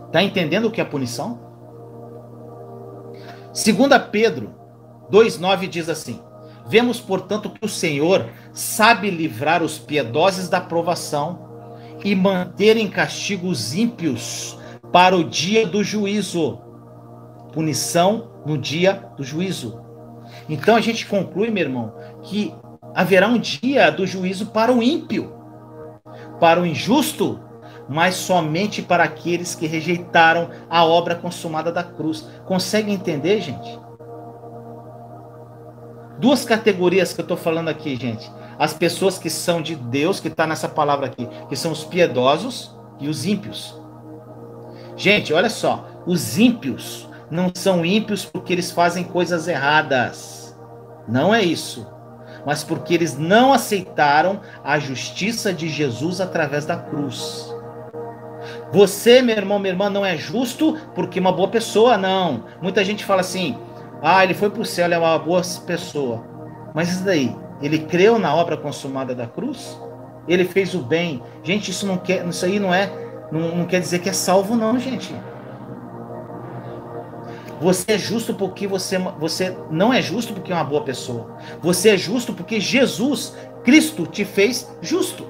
Está entendendo o que é punição? 2 Pedro 2,9 diz assim: vemos, portanto, que o Senhor sabe livrar os piedosos da provação e manter em castigo os ímpios para o dia do juízo. Punição no dia do juízo. Então a gente conclui, meu irmão, que haverá um dia do juízo para o ímpio, para o injusto, mas somente para aqueles que rejeitaram a obra consumada da cruz. Consegue entender, gente? Duas categorias que eu estou falando aqui, gente. As pessoas que são de Deus, que está nessa palavra aqui, que são os piedosos, e os ímpios. Gente, olha só. Os ímpios não são ímpios porque eles fazem coisas erradas. Não é isso. Mas porque eles não aceitaram a justiça de Jesus através da cruz. Você, meu irmão, minha irmã, não é justo porque é uma boa pessoa, não. Muita gente fala assim: ah, ele foi para o céu, ele é uma boa pessoa. Mas isso daí, ele creu na obra consumada da cruz? Ele fez o bem? Gente, isso aí não quer dizer que é salvo, não, gente. Você é justo porque você não é justo porque é uma boa pessoa. Você é justo porque Jesus, Cristo, te fez justo.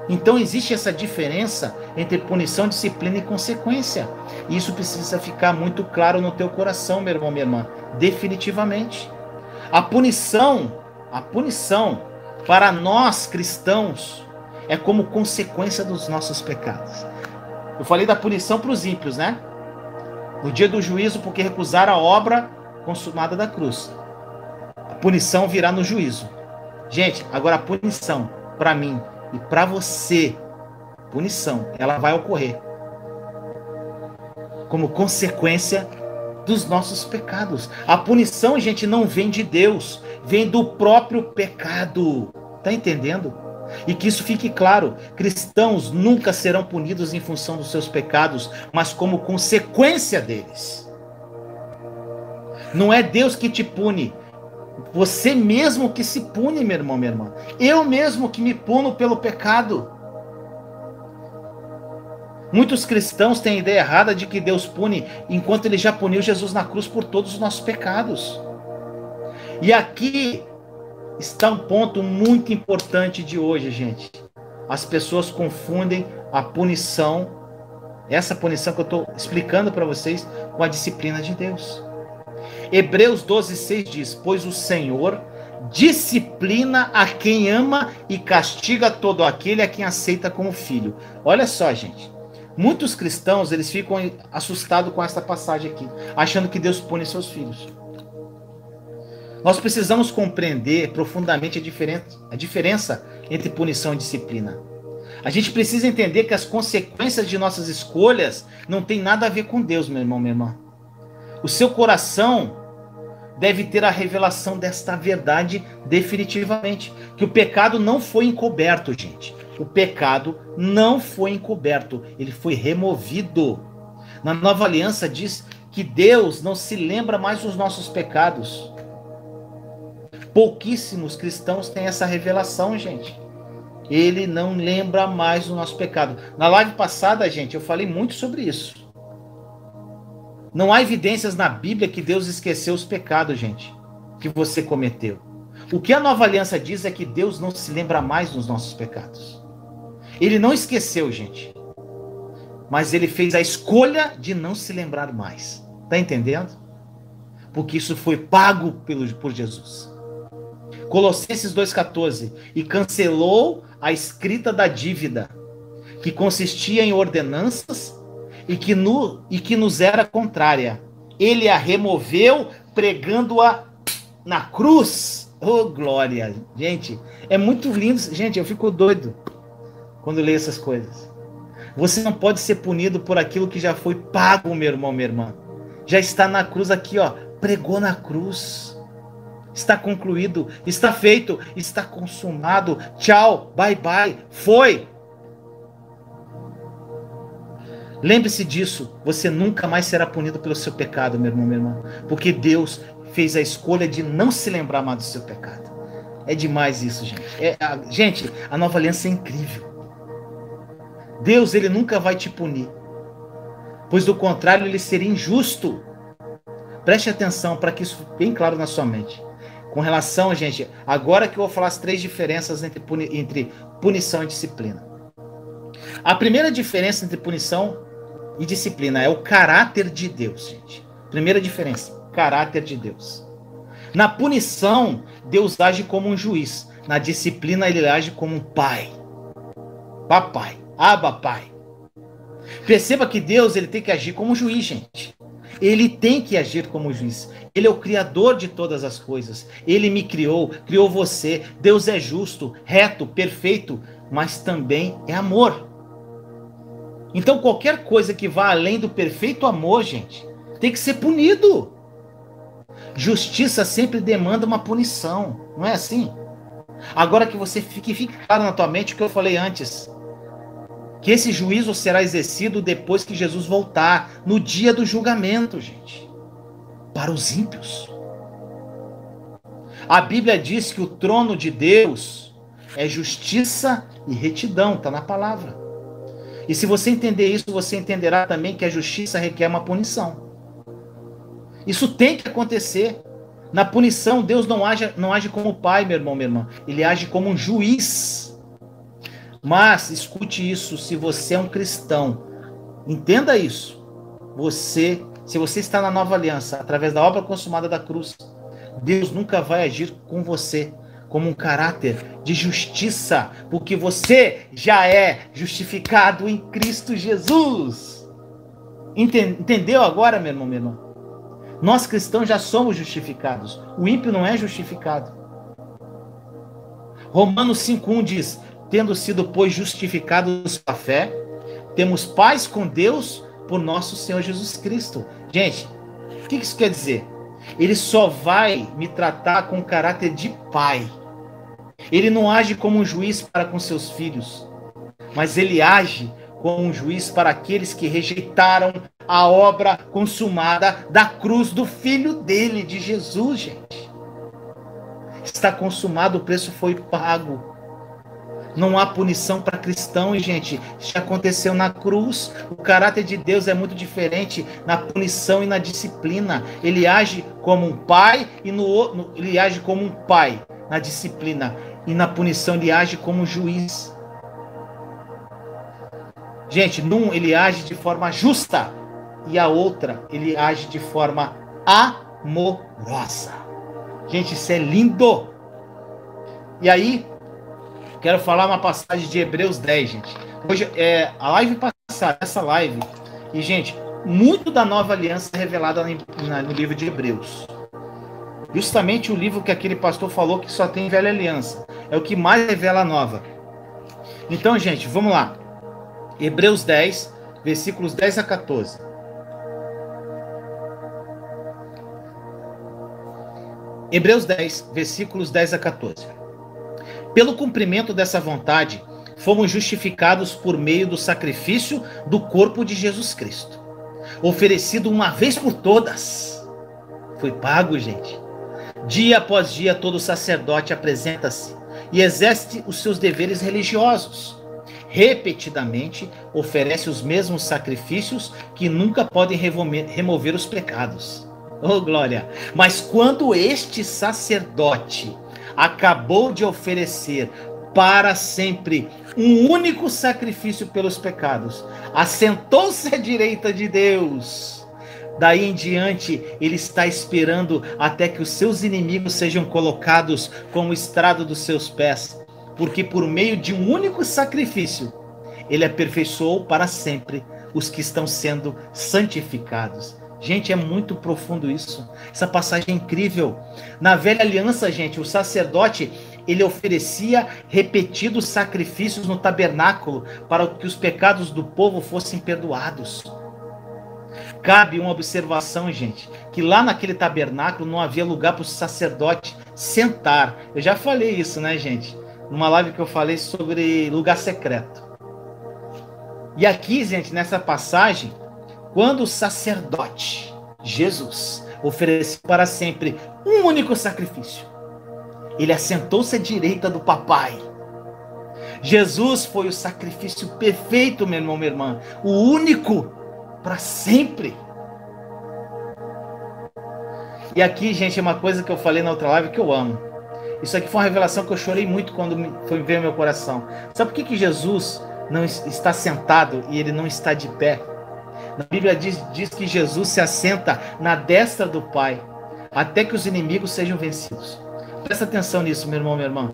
Então existe essa diferença entre punição, disciplina e consequência. E isso precisa ficar muito claro no teu coração, meu irmão, minha irmã. Definitivamente. A punição para nós cristãos é como consequência dos nossos pecados. Eu falei da punição para os ímpios, né? No dia do juízo, porque recusaram a obra consumada da cruz. A punição virá no juízo. Gente, agora a punição para mim e para você, punição, ela vai ocorrer como consequência dos nossos pecados. A punição, gente, não vem de Deus, vem do próprio pecado. Tá entendendo? E que isso fique claro, cristãos nunca serão punidos em função dos seus pecados, mas como consequência deles. Não é Deus que te pune, você mesmo que se pune, meu irmão, minha irmã. Eu mesmo que me puno pelo pecado. Muitos cristãos têm a ideia errada de que Deus pune, enquanto ele já puniu Jesus na cruz por todos os nossos pecados. E aqui está um ponto muito importante de hoje, gente. As pessoas confundem a punição, essa punição que eu estou explicando para vocês, com a disciplina de Deus. Hebreus 12,6 diz: pois o Senhor disciplina a quem ama e castiga todo aquele a quem aceita como filho. Olha só, gente. Muitos cristãos, eles ficam assustados com essa passagem aqui, achando que Deus pune seus filhos. Nós precisamos compreender profundamente a diferença entre punição e disciplina. A gente precisa entender que as consequências de nossas escolhas não tem nada a ver com Deus, meu irmão, minha irmã. O seu coração deve ter a revelação desta verdade definitivamente, que o pecado não foi encoberto, gente. O pecado não foi encoberto, ele foi removido. Na Nova Aliança diz que Deus não se lembra mais dos nossos pecados. Pouquíssimos cristãos têm essa revelação, gente. Ele não lembra mais do nosso pecado. Na live passada, gente, eu falei muito sobre isso. Não há evidências na Bíblia que Deus esqueceu os pecados, gente, que você cometeu. O que a Nova Aliança diz é que Deus não se lembra mais dos nossos pecados. Ele não esqueceu, gente. Mas ele fez a escolha de não se lembrar mais. Tá entendendo? Porque isso foi pago por Jesus. Colossenses 2,14. E cancelou a escrita da dívida, que consistia em ordenanças e que nos era contrária. Ele a removeu, pregando-a na cruz. Oh, glória! Gente, é muito lindo. Gente, eu fico doido quando leio essas coisas. Você não pode ser punido por aquilo que já foi pago, meu irmão, minha irmã. Já está na cruz aqui, ó. Pregou na cruz. Está concluído, está feito, está consumado. Tchau, bye bye, foi. Lembre-se disso, você nunca mais será punido pelo seu pecado, meu irmão, minha irmã, porque Deus fez a escolha de não se lembrar mais do seu pecado. É demais isso, gente. Gente, a nova aliança é incrível. Deus, ele nunca vai te punir, pois do contrário, ele seria injusto. Preste atenção para que isso fique bem claro na sua mente. Com relação, gente, agora que eu vou falar as 3 diferenças entre punição e disciplina. A primeira diferença entre punição e disciplina é o caráter de Deus, gente. Primeira diferença, caráter de Deus. Na punição, Deus age como um juiz. Na disciplina, ele age como um pai. Papai, Abba Pai. Perceba que Deus, ele tem que agir como juiz, gente. Ele tem que agir como juiz. Ele é o criador de todas as coisas. Ele me criou, criou você. Deus é justo, reto, perfeito, mas também é amor. Então qualquer coisa que vá além do perfeito amor, gente, tem que ser punido. Justiça sempre demanda uma punição, não é assim? Agora que você fique claro na tua mente o que eu falei antes, que esse juízo será exercido depois que Jesus voltar, no dia do julgamento, gente, para os ímpios. A Bíblia diz que o trono de Deus é justiça e retidão, está na palavra. E se você entender isso, você entenderá também que a justiça requer uma punição. Isso tem que acontecer. Na punição, Deus não age como pai, meu irmão, minha irmã. Ele age como um juiz. Mas, escute isso, se você é um cristão, entenda isso. Se você está na nova aliança, através da obra consumada da cruz, Deus nunca vai agir com você como um caráter de justiça, porque você já é justificado em Cristo Jesus. Entendeu agora, meu irmão, minha irmã? Nós cristãos já somos justificados. O ímpio não é justificado. Romanos 5,1 diz: tendo sido, pois, justificados pela fé, temos paz com Deus por nosso Senhor Jesus Cristo. Gente, o que isso quer dizer? Ele só vai me tratar com caráter de pai. Ele não age como um juiz para com seus filhos, mas ele age como um juiz para aqueles que rejeitaram a obra consumada da cruz do Filho dele, de Jesus, gente. Está consumado, o preço foi pago. Não há punição para cristão, gente. Isso aconteceu na cruz. O caráter de Deus é muito diferente na punição e na disciplina. Ele age como um pai e ele age como um pai na disciplina, e na punição ele age como um juiz. Gente, num ele age de forma justa e a outra ele age de forma amorosa. Gente, isso é lindo. E aí, quero falar uma passagem de Hebreus 10, gente. Hoje, a live passada, essa live, e, gente, muito da nova aliança é revelada no livro de Hebreus. Justamente o livro que aquele pastor falou que só tem velha aliança. É o que mais revela a nova. Então, gente, vamos lá. Hebreus 10, versículos 10 a 14. Hebreus 10, versículos 10 a 14. Pelo cumprimento dessa vontade, fomos justificados por meio do sacrifício do corpo de Jesus Cristo, oferecido uma vez por todas. Foi pago, gente. Dia após dia, todo sacerdote apresenta-se e exerce os seus deveres religiosos. Repetidamente, oferece os mesmos sacrifícios que nunca podem remover os pecados. Oh, glória! Mas quando este sacerdote acabou de oferecer para sempre um único sacrifício pelos pecados, assentou-se à direita de Deus. Daí em diante, ele está esperando até que os seus inimigos sejam colocados como estrado dos seus pés, porque por meio de um único sacrifício, ele aperfeiçoou para sempre os que estão sendo santificados. Gente, é muito profundo isso. Essa passagem é incrível. Na velha aliança, gente, o sacerdote, ele oferecia repetidos sacrifícios no tabernáculo para que os pecados do povo fossem perdoados. Cabe uma observação, gente, que lá naquele tabernáculo não havia lugar para o sacerdote sentar. Eu já falei isso, né, gente? Numa live que eu falei sobre lugar secreto. E aqui, gente, nessa passagem, quando o sacerdote, Jesus, ofereceu para sempre um único sacrifício, Ele assentou-se à direita do papai. Jesus foi o sacrifício perfeito, meu irmão, minha irmã. O único para sempre. E aqui, gente, é uma coisa que eu falei na outra live que eu amo. Isso aqui foi uma revelação que eu chorei muito quando foi ver meu coração. Sabe por que Jesus não está sentado e ele não está de pé? Na Bíblia diz que Jesus se assenta na destra do Pai, até que os inimigos sejam vencidos. Presta atenção nisso, meu irmão, minha irmã.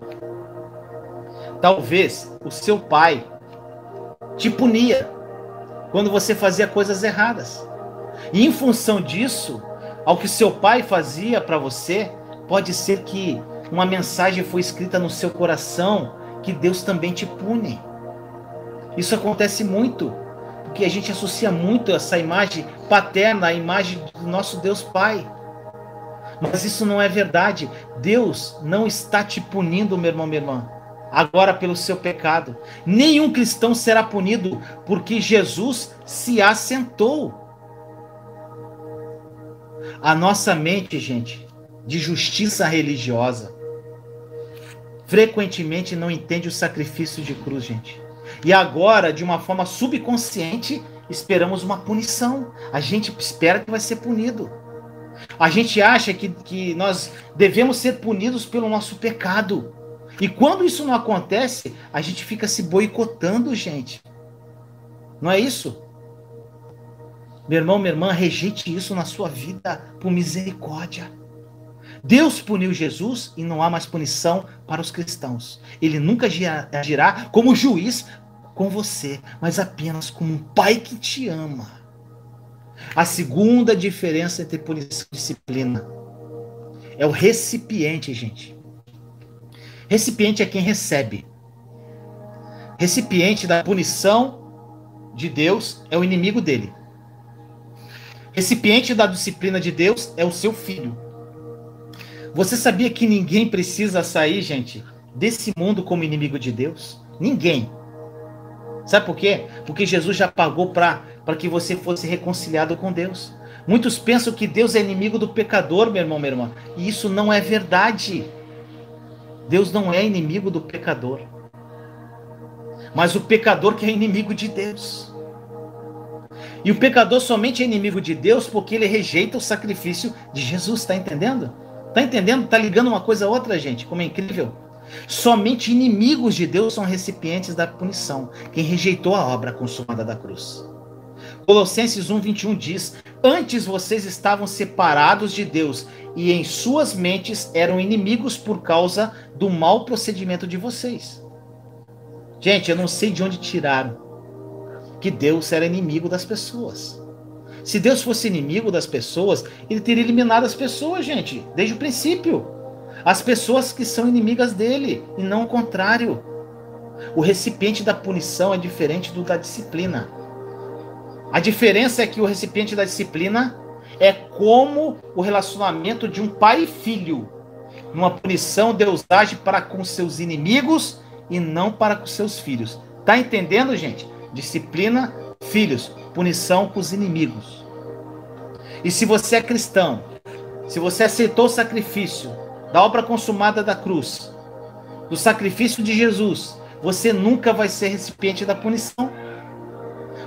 Talvez o seu pai te punia quando você fazia coisas erradas. E em função disso, ao que seu pai fazia para você, pode ser que uma mensagem foi escrita no seu coração que Deus também te pune. Isso acontece muito, porque a gente associa muito essa imagem paterna à imagem do nosso Deus Pai. Mas isso não é verdade. Deus não está te punindo, meu irmão, minha irmã, agora pelo seu pecado. Nenhum cristão será punido porque Jesus se assentou. A nossa mente, gente, de justiça religiosa, frequentemente não entende o sacrifício de cruz, gente. E agora, de uma forma subconsciente, esperamos uma punição. A gente espera que vai ser punido. A gente acha que nós devemos ser punidos pelo nosso pecado. E quando isso não acontece, a gente fica se boicotando, gente. Não é isso? Meu irmão, minha irmã, rejeite isso na sua vida por misericórdia. Deus puniu Jesus e não há mais punição para os cristãos. Ele nunca agirá como juiz com você, mas apenas como um pai que te ama. A segunda diferença entre punição e disciplina é o recipiente, gente. Recipiente é quem recebe. Recipiente da punição de Deus é o inimigo dele. Recipiente da disciplina de Deus é o seu filho. Você sabia que ninguém precisa sair, gente, desse mundo como inimigo de Deus? Ninguém. Sabe por quê? Porque Jesus já pagou para que você fosse reconciliado com Deus. Muitos pensam que Deus é inimigo do pecador, meu irmão, minha irmã. E isso não é verdade. Deus não é inimigo do pecador. Mas o pecador que é inimigo de Deus. E o pecador somente é inimigo de Deus porque ele rejeita o sacrifício de Jesus, tá entendendo? Tá entendendo? Tá ligando uma coisa a outra, gente, como é incrível. Somente inimigos de Deus são recipientes da punição, quem rejeitou a obra consumada da cruz. Colossenses 1:21 diz: antes vocês estavam separados de Deus e em suas mentes eram inimigos por causa do mau procedimento de vocês. Gente, eu não sei de onde tiraram que Deus era inimigo das pessoas. Se Deus fosse inimigo das pessoas, ele teria eliminado as pessoas, gente, desde o princípio. As pessoas que são inimigas dele, e não o contrário. O recipiente da punição é diferente do da disciplina. A diferença é que o recipiente da disciplina é como o relacionamento de um pai e filho. Numa punição, Deus age para com seus inimigos e não para com seus filhos. Tá entendendo, gente? Disciplina, filhos. Punição com os inimigos. E se você é cristão, se você aceitou o sacrifício da obra consumada da cruz, do sacrifício de Jesus, você nunca vai ser recipiente da punição.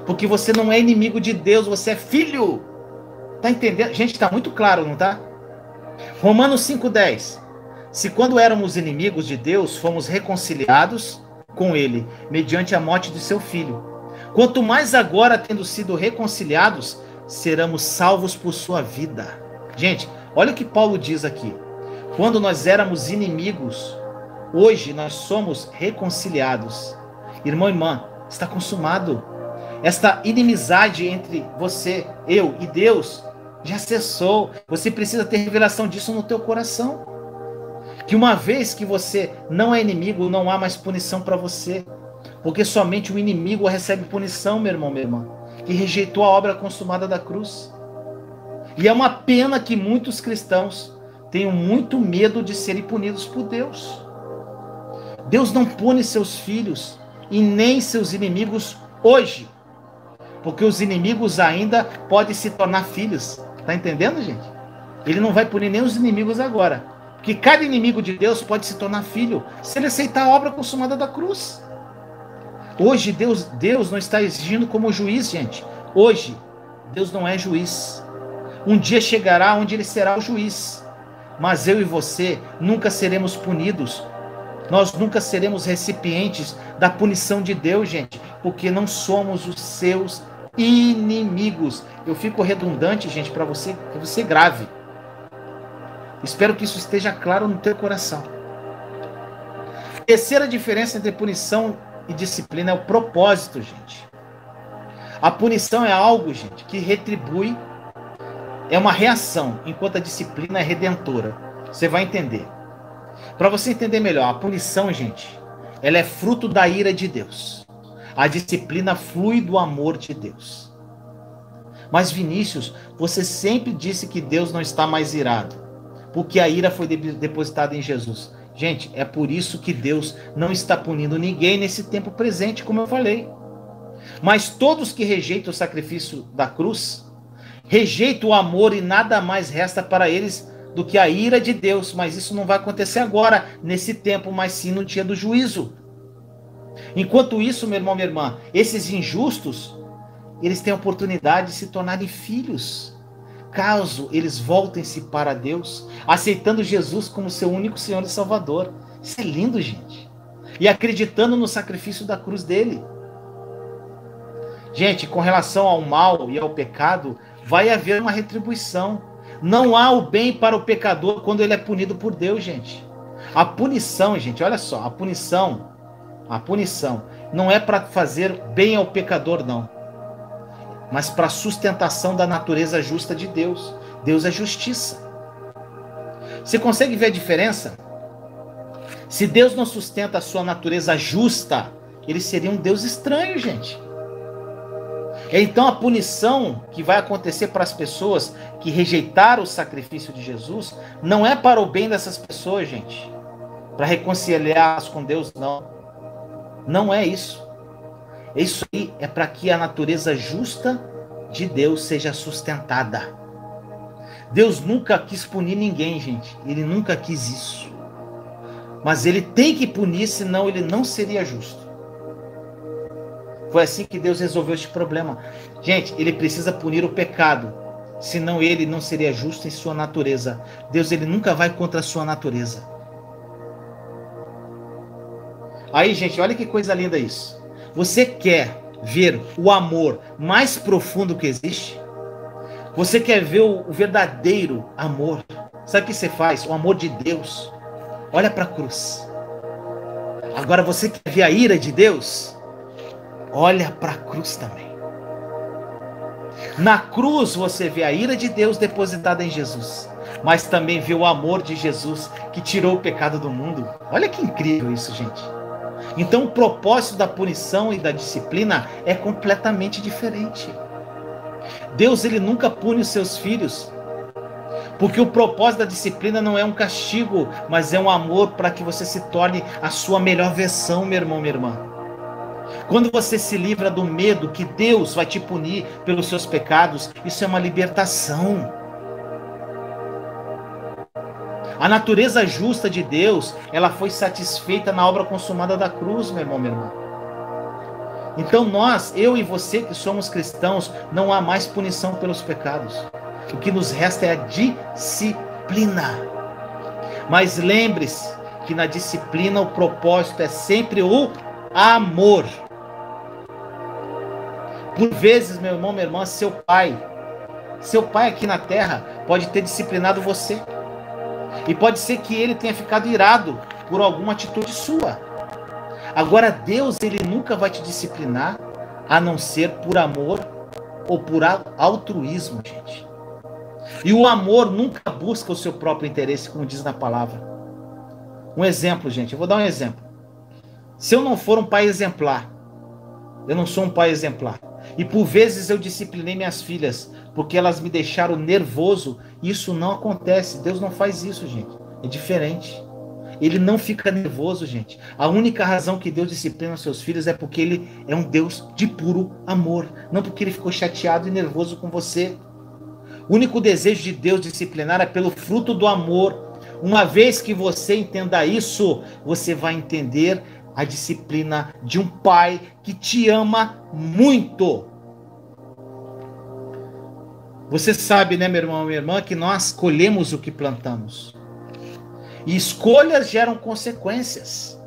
Porque você não é inimigo de Deus, você é filho. Tá entendendo? Gente, tá muito claro, não tá? Romanos 5:10. Se quando éramos inimigos de Deus, fomos reconciliados com ele, mediante a morte de seu filho. Quanto mais agora, tendo sido reconciliados, seremos salvos por sua vida. Gente, olha o que Paulo diz aqui. Quando nós éramos inimigos, hoje nós somos reconciliados. Irmão e irmã, está consumado. Esta inimizade entre você, eu e Deus já cessou. Você precisa ter revelação disso no teu coração. Que uma vez que você não é inimigo, não há mais punição para você. Porque somente o inimigo recebe punição, meu irmão, minha irmã, que rejeitou a obra consumada da cruz. E é uma pena que muitos cristãos tenham muito medo de serem punidos por Deus. Deus não pune seus filhos e nem seus inimigos hoje. Porque os inimigos ainda podem se tornar filhos. Tá entendendo, gente? Ele não vai punir nem os inimigos agora. Que cada inimigo de Deus pode se tornar filho se ele aceitar a obra consumada da cruz. Hoje Deus não está exigindo como juiz, gente. Hoje Deus não é juiz. Um dia chegará onde ele será o juiz. Mas eu e você nunca seremos punidos. Nós nunca seremos recipientes da punição de Deus, gente, porque não somos os seus inimigos. Eu fico redundante, gente, para você, que você grave. Espero que isso esteja claro no teu coração. Terceira diferença entre punição e disciplina é o propósito, gente. A punição é algo, gente, que retribui, é uma reação, enquanto a disciplina é redentora. Você vai entender. Para você entender melhor, a punição, gente, ela é fruto da ira de Deus. A disciplina flui do amor de Deus. Mas Vinícius, você sempre disse que Deus não está mais irado, porque a ira foi depositada em Jesus. Gente, é por isso que Deus não está punindo ninguém nesse tempo presente, como eu falei. Mas todos que rejeitam o sacrifício da cruz, rejeitam o amor e nada mais resta para eles do que a ira de Deus. Mas isso não vai acontecer agora, nesse tempo, mas sim no dia do juízo. Enquanto isso, meu irmão, minha irmã, esses injustos, eles têm a oportunidade de se tornarem filhos, caso eles voltem-se para Deus, aceitando Jesus como seu único Senhor e Salvador. Isso é lindo, gente. E acreditando no sacrifício da cruz dele. Gente, com relação ao mal e ao pecado, vai haver uma retribuição. Não há o bem para o pecador quando ele é punido por Deus, gente. A punição, gente, olha só, a punição não é para fazer bem ao pecador, não, mas para a sustentação da natureza justa de Deus. Deus é justiça. Você consegue ver a diferença? Se Deus não sustenta a sua natureza justa, ele seria um Deus estranho, gente. Então a punição que vai acontecer para as pessoas que rejeitaram o sacrifício de Jesus não é para o bem dessas pessoas, gente, para reconciliá-las com Deus, não. Não é isso. Isso aí é para que a natureza justa de Deus seja sustentada. Deus nunca quis punir ninguém, gente. Ele nunca quis isso. Mas ele tem que punir, senão ele não seria justo. Foi assim que Deus resolveu este problema. Gente, ele precisa punir o pecado, senão ele não seria justo em sua natureza. Deus, ele nunca vai contra a sua natureza. Aí, gente, olha que coisa linda isso. Você quer ver o amor mais profundo que existe? Você quer ver o verdadeiro amor? Sabe o que você faz? O amor de Deus. Olha para a cruz. Agora você quer ver a ira de Deus? Olha para a cruz também. Na cruz você vê a ira de Deus depositada em Jesus, mas também vê o amor de Jesus que tirou o pecado do mundo. Olha que incrível isso, gente. Então o propósito da punição e da disciplina é completamente diferente. Deus, ele nunca pune os seus filhos, porque o propósito da disciplina não é um castigo, mas é um amor para que você se torne a sua melhor versão, meu irmão, minha irmã. Quando você se livra do medo que Deus vai te punir pelos seus pecados, isso é uma libertação. A natureza justa de Deus, ela foi satisfeita na obra consumada da cruz, meu irmão, minha irmã. Então nós, eu e você que somos cristãos, não há mais punição pelos pecados. O que nos resta é a disciplina. Mas lembre-se que na disciplina o propósito é sempre o amor. Por vezes, meu irmão, minha irmã, seu pai aqui na terra pode ter disciplinado você. E pode ser que ele tenha ficado irado por alguma atitude sua. Agora, Deus, ele nunca vai te disciplinar a não ser por amor ou por altruísmo, gente. E o amor nunca busca o seu próprio interesse, como diz na palavra. Um exemplo, gente, eu vou dar um exemplo. Se eu não for um pai exemplar, eu não sou um pai exemplar, e por vezes eu disciplinei minhas filhas porque elas me deixaram nervoso, isso não acontece. Deus não faz isso, gente. É diferente. Ele não fica nervoso, gente. A única razão que Deus disciplina os seus filhos é porque ele é um Deus de puro amor, não porque ele ficou chateado e nervoso com você. O único desejo de Deus disciplinar é pelo fruto do amor. Uma vez que você entenda isso, você vai entender a disciplina de um pai que te ama muito. Você sabe, né, meu irmão, minha irmã, que nós colhemos o que plantamos. E escolhas geram consequências.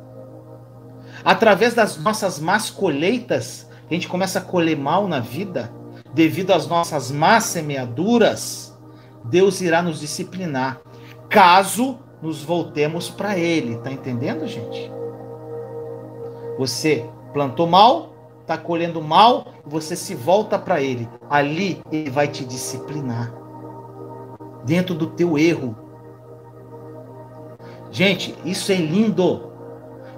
Através das nossas más colheitas, a gente começa a colher mal na vida, devido às nossas más semeaduras, Deus irá nos disciplinar, caso nos voltemos para Ele. Tá entendendo, gente? Você plantou mal, está colhendo mal, você se volta para Ele. Ali Ele vai te disciplinar, dentro do teu erro. Gente, isso é lindo.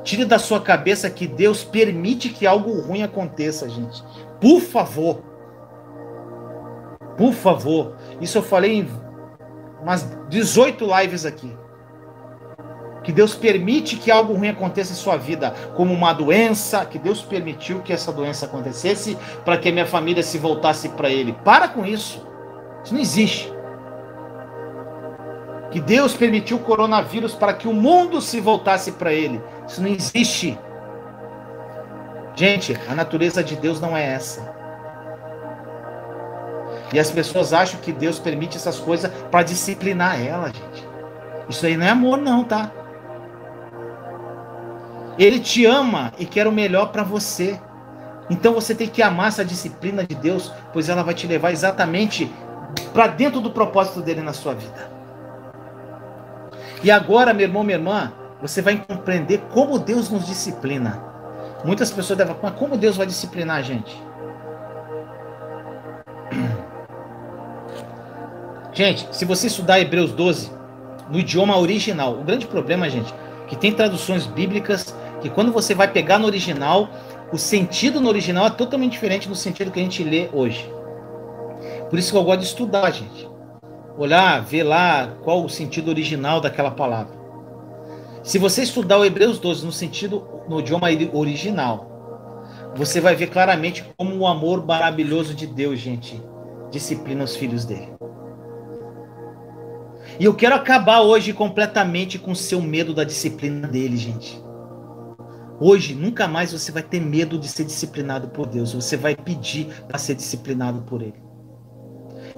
Tire da sua cabeça que Deus permite que algo ruim aconteça, gente. Por favor. Por favor. Isso eu falei em umas 18 lives aqui. Que Deus permite que algo ruim aconteça em sua vida, como uma doença, que Deus permitiu que essa doença acontecesse para que a minha família se voltasse para Ele. Para com isso. Isso não existe. Que Deus permitiu o coronavírus para que o mundo se voltasse para Ele. Isso não existe. Gente, a natureza de Deus não é essa. E as pessoas acham que Deus permite essas coisas para disciplinar ela, gente. Isso aí não é amor não, tá? Ele te ama e quer o melhor para você. Então você tem que amar essa disciplina de Deus, pois ela vai te levar exatamente para dentro do propósito dele na sua vida. E agora, meu irmão, minha irmã, você vai compreender como Deus nos disciplina. Muitas pessoas devem falar, como Deus vai disciplinar a gente? Gente, se você estudar Hebreus 12, no idioma original, o grande problema, gente, que tem traduções bíblicas, que quando você vai pegar no original, o sentido no original é totalmente diferente do sentido que a gente lê hoje. Por isso que eu gosto de estudar, gente. Olhar, ver lá qual o sentido original daquela palavra. Se você estudar o Hebreus 12 no idioma original, você vai ver claramente como o amor maravilhoso de Deus, gente, disciplina os filhos dele. E eu quero acabar hoje completamente com o seu medo da disciplina dele, gente. Hoje, nunca mais você vai ter medo de ser disciplinado por Deus. Você vai pedir para ser disciplinado por Ele.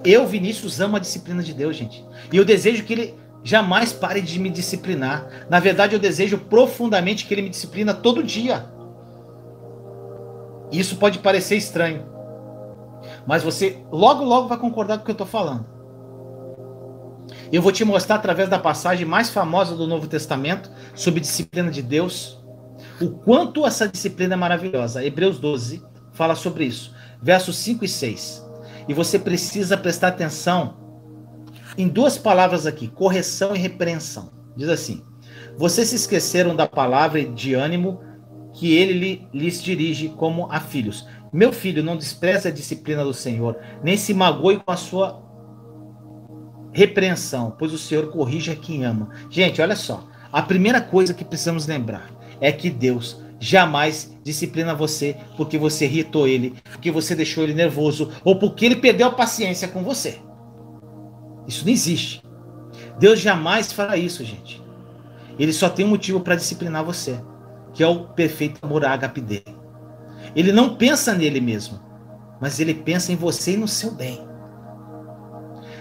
Eu, Vinícius, amo a disciplina de Deus, gente. E eu desejo que Ele jamais pare de me disciplinar. Na verdade, eu desejo profundamente que Ele me disciplina todo dia. E isso pode parecer estranho. Mas você logo, logo vai concordar com o que eu estou falando. Eu vou te mostrar através da passagem mais famosa do Novo Testamento sobre disciplina de Deus, o quanto essa disciplina é maravilhosa. Hebreus 12 fala sobre isso, versos 5 e 6. E você precisa prestar atenção em duas palavras aqui, correção e repreensão. Diz assim: vocês se esqueceram da palavra de ânimo que ele lhes dirige como a filhos. Meu filho, não despreze a disciplina do Senhor, nem se magoe com a sua repreensão, pois o Senhor corrige a quem ama. Gente, olha só. A primeira coisa que precisamos lembrar é que Deus jamais disciplina você porque você irritou ele, porque você deixou ele nervoso ou porque ele perdeu a paciência com você. Isso não existe. Deus jamais fará isso, gente. Ele só tem um motivo para disciplinar você, que é o perfeito amor ágape dele. Ele não pensa nele mesmo, mas ele pensa em você e no seu bem.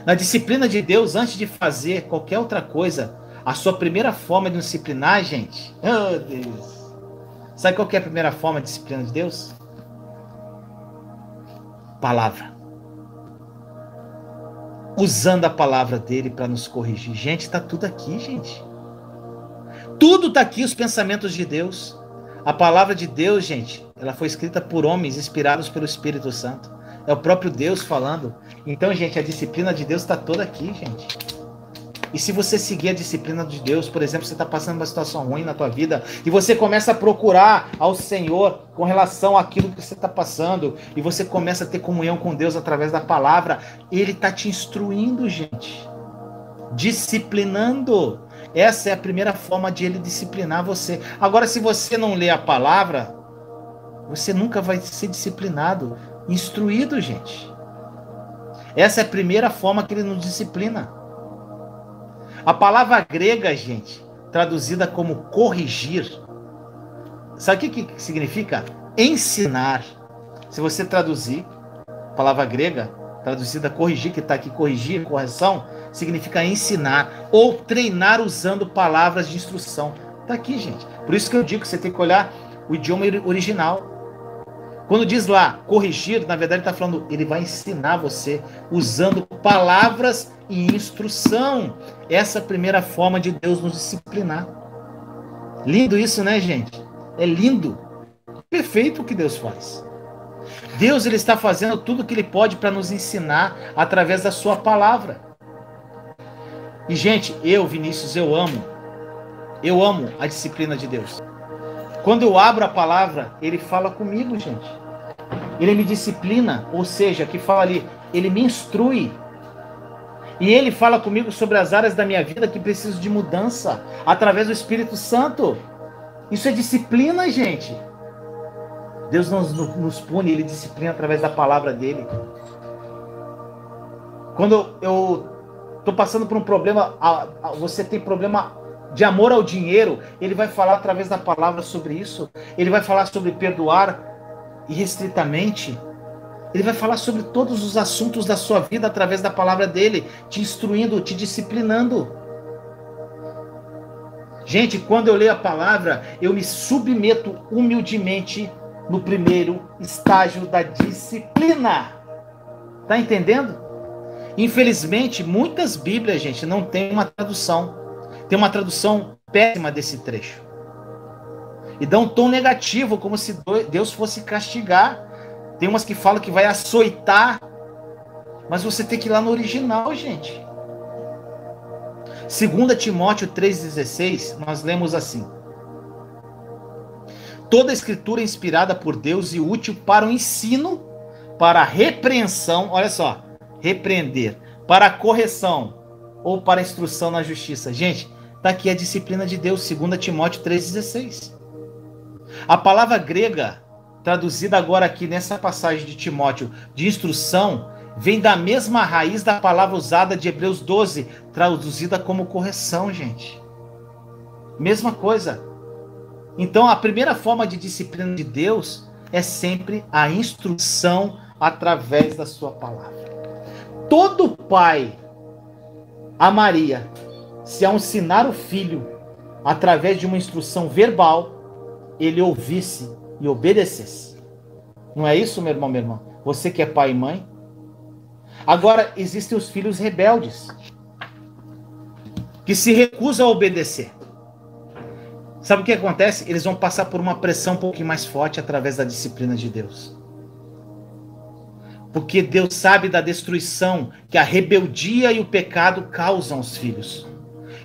Na disciplina de Deus, antes de fazer qualquer outra coisa, a sua primeira forma de disciplinar, gente, oh Deus, sabe qual que é a primeira forma de disciplina de Deus? Palavra. Usando a palavra dele para nos corrigir. Gente, está tudo aqui, gente. Tudo está aqui, os pensamentos de Deus. A palavra de Deus, gente, ela foi escrita por homens inspirados pelo Espírito Santo. É o próprio Deus falando. Então, gente, a disciplina de Deus está toda aqui, gente. E se você seguir a disciplina de Deus, por exemplo, você está passando uma situação ruim na tua vida e você começa a procurar ao Senhor com relação àquilo que você está passando e você começa a ter comunhão com Deus através da palavra, Ele está te instruindo, gente. Disciplinando. Essa é a primeira forma de Ele disciplinar você. Agora, se você não lê a palavra, você nunca vai ser disciplinado, instruído, gente. Essa é a primeira forma que Ele nos disciplina. A palavra grega, gente, traduzida como corrigir, sabe o que significa? Ensinar. Se você traduzir, a palavra grega, traduzida corrigir, que está aqui corrigir, correção, significa ensinar ou treinar usando palavras de instrução. Está aqui, gente. Por isso que eu digo que você tem que olhar o idioma original. Quando diz lá corrigir, na verdade está falando, ele vai ensinar você usando palavras e instrução. Essa é a primeira forma de Deus nos disciplinar. Lindo isso, né, gente? É lindo. Perfeito o que Deus faz. Deus, ele está fazendo tudo o que ele pode para nos ensinar através da sua palavra. E, gente, Vinícius, eu amo a disciplina de Deus. Quando eu abro a palavra, ele fala comigo, gente. Ele me disciplina, ou seja, que fala ali, ele me instrui. E ele fala comigo sobre as áreas da minha vida que preciso de mudança, através do Espírito Santo. Isso é disciplina, gente. Deus nos pune, ele disciplina através da palavra dele. Quando eu estou passando por um problema, você tem problema de amor ao dinheiro, ele vai falar através da palavra sobre isso. Ele vai falar sobre perdoar irrestritamente. Ele vai falar sobre todos os assuntos da sua vida através da palavra dele, te instruindo, te disciplinando. Gente, quando eu leio a palavra, eu me submeto humildemente no primeiro estágio da disciplina. Tá entendendo? Infelizmente, muitas Bíblias, gente, não tem uma tradução. Tem uma tradução péssima desse trecho. E dá um tom negativo, como se Deus fosse castigar. Tem umas que falam que vai açoitar. Mas você tem que ir lá no original, gente. 2 Timóteo 3,16, nós lemos assim: toda a escritura é inspirada por Deus e útil para o ensino, para a repreensão, olha só, repreender, para a correção ou para a instrução na justiça. Gente, está aqui a disciplina de Deus, 2 Timóteo 3,16. A palavra grega, traduzida agora aqui nessa passagem de Timóteo, de instrução, vem da mesma raiz da palavra usada de Hebreus 12, traduzida como correção, gente. Mesma coisa. Então, a primeira forma de disciplina de Deus é sempre a instrução através da sua palavra. Todo pai amaria se ao ensinar o filho através de uma instrução verbal, ele ouvisse e obedecesse. Não é isso, meu irmão, minha irmã? Você que é pai e mãe? Agora, existem os filhos rebeldes, que se recusam a obedecer. Sabe o que acontece? Eles vão passar por uma pressão um pouquinho mais forte através da disciplina de Deus. Porque Deus sabe da destruição que a rebeldia e o pecado causam aos filhos.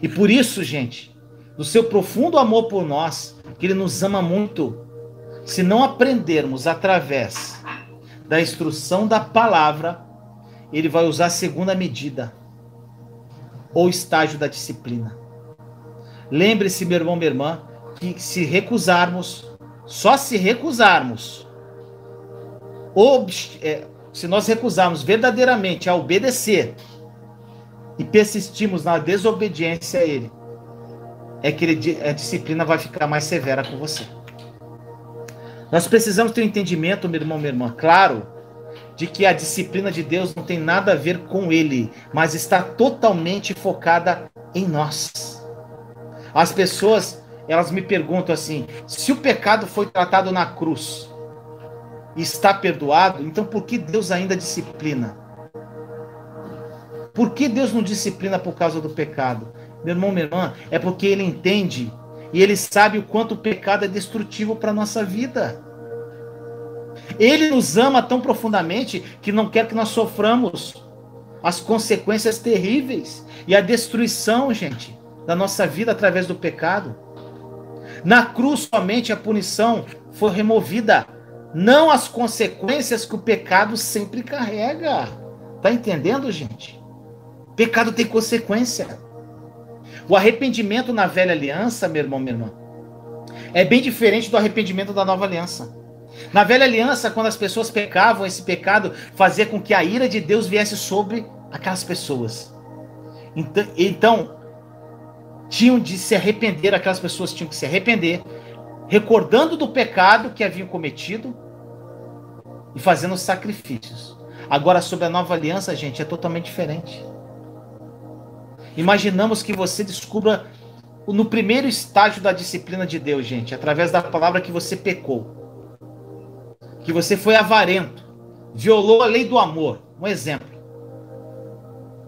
E por isso, gente, do seu profundo amor por nós, que Ele nos ama muito, se não aprendermos através da instrução da palavra, Ele vai usar a segunda medida, ou estágio da disciplina. Lembre-se, meu irmão, minha irmã, que se recusarmos, só se recusarmos, se nós recusarmos verdadeiramente a obedecer e persistirmos na desobediência a Ele, é que a disciplina vai ficar mais severa com você. Nós precisamos ter um entendimento, meu irmão, minha irmã, claro, de que a disciplina de Deus não tem nada a ver com Ele, mas está totalmente focada em nós. As pessoas, elas me perguntam assim, se o pecado foi tratado na cruz e está perdoado, então por que Deus ainda disciplina? Por que Deus não disciplina por causa do pecado? Meu irmão, minha irmã, é porque Ele entende e Ele sabe o quanto o pecado é destrutivo para a nossa vida. Ele nos ama tão profundamente que não quer que nós soframos as consequências terríveis e a destruição, gente, da nossa vida através do pecado. Na cruz somente a punição foi removida, não as consequências que o pecado sempre carrega. Tá entendendo, gente? Pecado tem consequência. O arrependimento na velha aliança, meu irmão, minha irmã, é bem diferente do arrependimento da nova aliança. Na velha aliança, quando as pessoas pecavam, esse pecado fazia com que a ira de Deus viesse sobre aquelas pessoas. Então tinham de se arrepender, aquelas pessoas tinham que se arrepender, recordando do pecado que haviam cometido e fazendo sacrifícios. Agora, sobre a nova aliança, gente, é totalmente diferente. Imaginamos que você descubra no primeiro estágio da disciplina de Deus, gente, através da palavra que você pecou, que você foi avarento, violou a lei do amor. Um exemplo.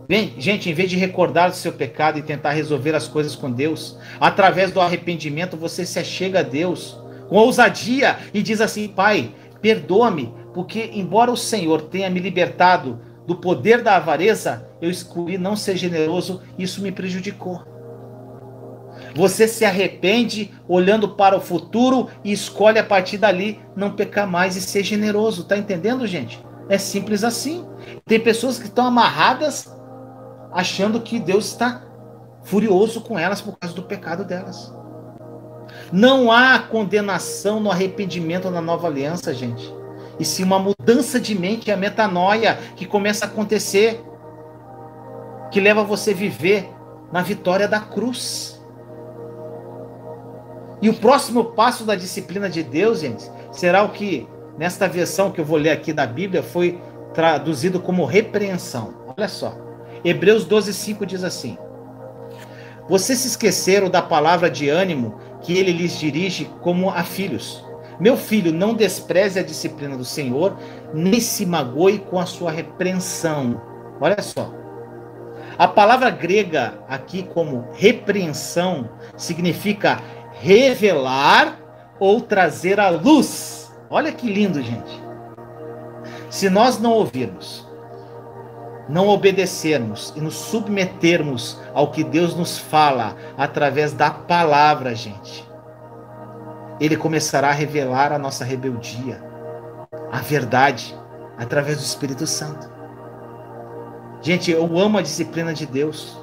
Bem, gente, em vez de recordar do seu pecado e tentar resolver as coisas com Deus, através do arrependimento, você se achega a Deus com ousadia e diz assim: Pai, perdoa-me, porque embora o Senhor tenha me libertado do poder da avareza, eu escolhi não ser generoso e isso me prejudicou. Você se arrepende olhando para o futuro e escolhe a partir dali não pecar mais e ser generoso. Tá entendendo, gente? É simples assim. Tem pessoas que estão amarradas achando que Deus está furioso com elas por causa do pecado delas. Não há condenação no arrependimento na nova aliança, gente. E sim uma mudança de mente, a metanoia que começa a acontecer, que leva você a viver na vitória da cruz. E o próximo passo da disciplina de Deus, gente, será o que, nesta versão que eu vou ler aqui da Bíblia, foi traduzido como repreensão. Olha só. Hebreus 12:5 diz assim: Vocês se esqueceram da palavra de ânimo que ele lhes dirige como a filhos. Meu filho, não despreze a disciplina do Senhor, nem se magoe com a sua repreensão. Olha só. A palavra grega aqui como repreensão significa revelar ou trazer à luz. Olha que lindo, gente. Se nós não ouvirmos, não obedecermos e nos submetermos ao que Deus nos fala através da palavra, gente, Ele começará a revelar a nossa rebeldia, a verdade, através do Espírito Santo. Gente, eu amo a disciplina de Deus,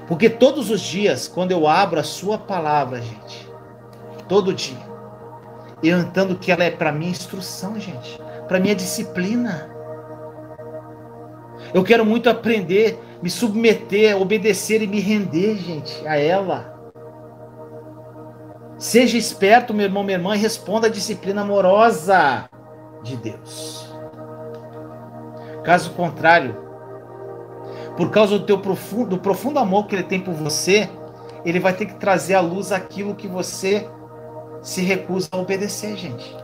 porque todos os dias, quando eu abro a sua palavra, gente, todo dia, eu entendo que ela é para minha instrução, gente, para minha disciplina. Eu quero muito aprender, me submeter, obedecer e me render, gente, a ela. Seja esperto, meu irmão, minha irmã, e responda a disciplina amorosa de Deus. Caso contrário, por causa do profundo amor que Ele tem por você, Ele vai ter que trazer à luz aquilo que você se recusa a obedecer, gente.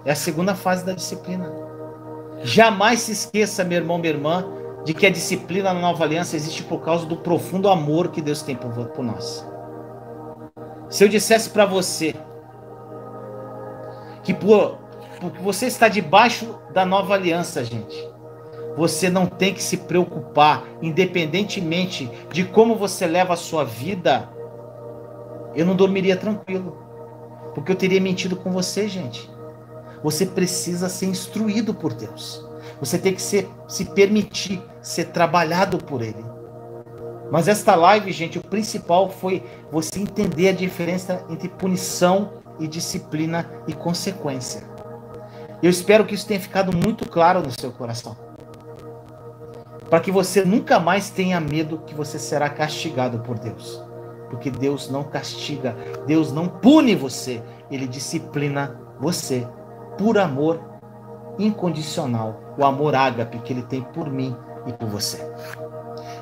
É a segunda fase da disciplina. Jamais se esqueça, meu irmão, minha irmã, de que a disciplina na nova aliança existe por causa do profundo amor que Deus tem por nós. Se eu dissesse para você que porque você está debaixo da nova aliança, gente, você não tem que se preocupar, independentemente de como você leva a sua vida, eu não dormiria tranquilo, porque eu teria mentido com você, gente. Você precisa ser instruído por Deus. Você tem que se permitir ser trabalhado por Ele. Mas esta live, gente, o principal foi você entender a diferença entre punição e disciplina e consequência. Eu espero que isso tenha ficado muito claro no seu coração. Para que você nunca mais tenha medo que você será castigado por Deus. Porque Deus não castiga, Deus não pune você, Ele disciplina você por amor incondicional, o amor ágape que Ele tem por mim e por você.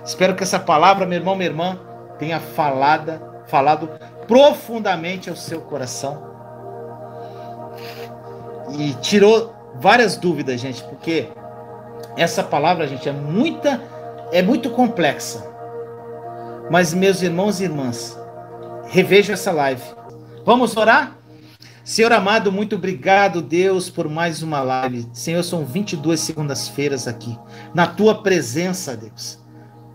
Espero que essa palavra, meu irmão, minha irmã, tenha falado profundamente ao seu coração e tirou várias dúvidas, gente, porque essa palavra, gente, é muito complexa. Mas, meus irmãos e irmãs, revejam essa live. Vamos orar? Senhor amado, muito obrigado, Deus, por mais uma live. Senhor, são 22 segundas-feiras aqui, na Tua presença, Deus.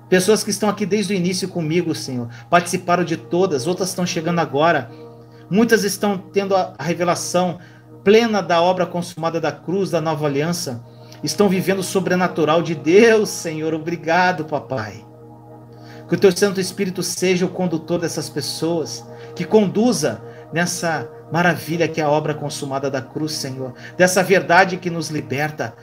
Pessoas que estão aqui desde o início comigo, Senhor, participaram de todas, outras estão chegando agora. Muitas estão tendo a revelação plena da obra consumada da cruz, da nova aliança. Estão vivendo o sobrenatural de Deus, Senhor. Obrigado, papai. Que o Teu Santo Espírito seja o condutor dessas pessoas, que conduza nessa maravilha que é a obra consumada da cruz, Senhor, dessa verdade que nos liberta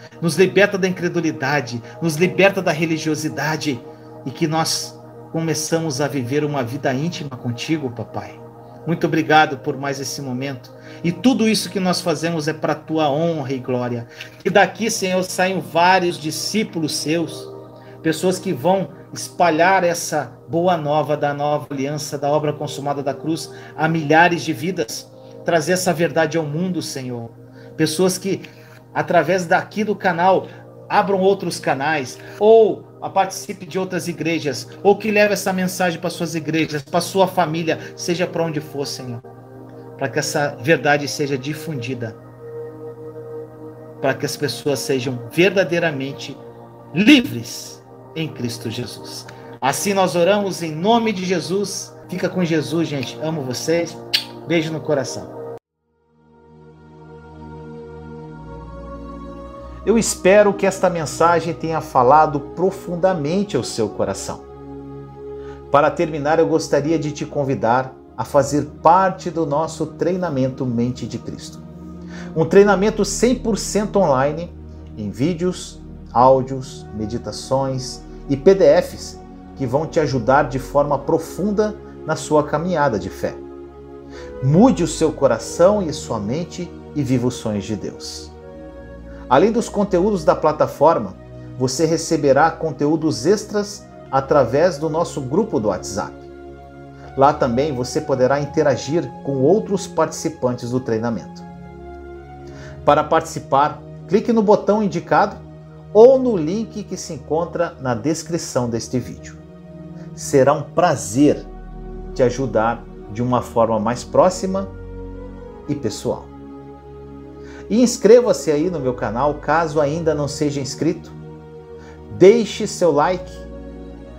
da incredulidade, nos liberta da religiosidade, e que nós começamos a viver uma vida íntima contigo, papai. Muito obrigado por mais esse momento. E tudo isso que nós fazemos é para a tua honra e glória. Que daqui, Senhor, saiam vários discípulos seus, pessoas que vão espalhar essa boa nova da nova aliança, da obra consumada da cruz, a milhares de vidas. Trazer essa verdade ao mundo, Senhor. Pessoas que, através daqui do canal, abram outros canais, ou participe de outras igrejas, ou que leve essa mensagem para suas igrejas, para sua família, seja para onde for, Senhor. Para que essa verdade seja difundida. Para que as pessoas sejam verdadeiramente livres em Cristo Jesus. Assim nós oramos em nome de Jesus. Fica com Jesus, gente. Amo vocês. Beijo no coração. Eu espero que esta mensagem tenha falado profundamente ao seu coração. Para terminar, eu gostaria de te convidar a fazer parte do nosso treinamento Mente de Cristo. Um treinamento 100% online, em vídeos, áudios, meditações e PDFs que vão te ajudar de forma profunda na sua caminhada de fé. Mude o seu coração e sua mente e viva os sonhos de Deus. Além dos conteúdos da plataforma, você receberá conteúdos extras através do nosso grupo do WhatsApp. Lá também você poderá interagir com outros participantes do treinamento. Para participar, clique no botão indicado ou no link que se encontra na descrição deste vídeo. Será um prazer te ajudar de uma forma mais próxima e pessoal. E inscreva-se aí no meu canal, caso ainda não seja inscrito. Deixe seu like.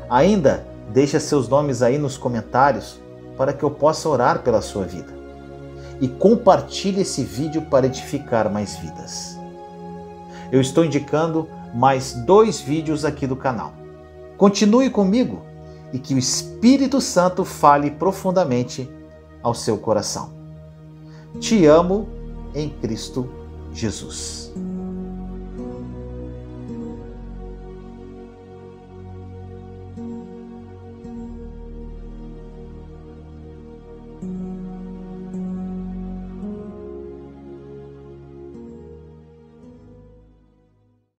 Ainda, deixe seus nomes aí nos comentários para que eu possa orar pela sua vida. E compartilhe esse vídeo para edificar mais vidas. Eu estou indicando mais 2 vídeos aqui do canal. Continue comigo e que o Espírito Santo fale profundamente ao seu coração. Te amo em Cristo Jesus.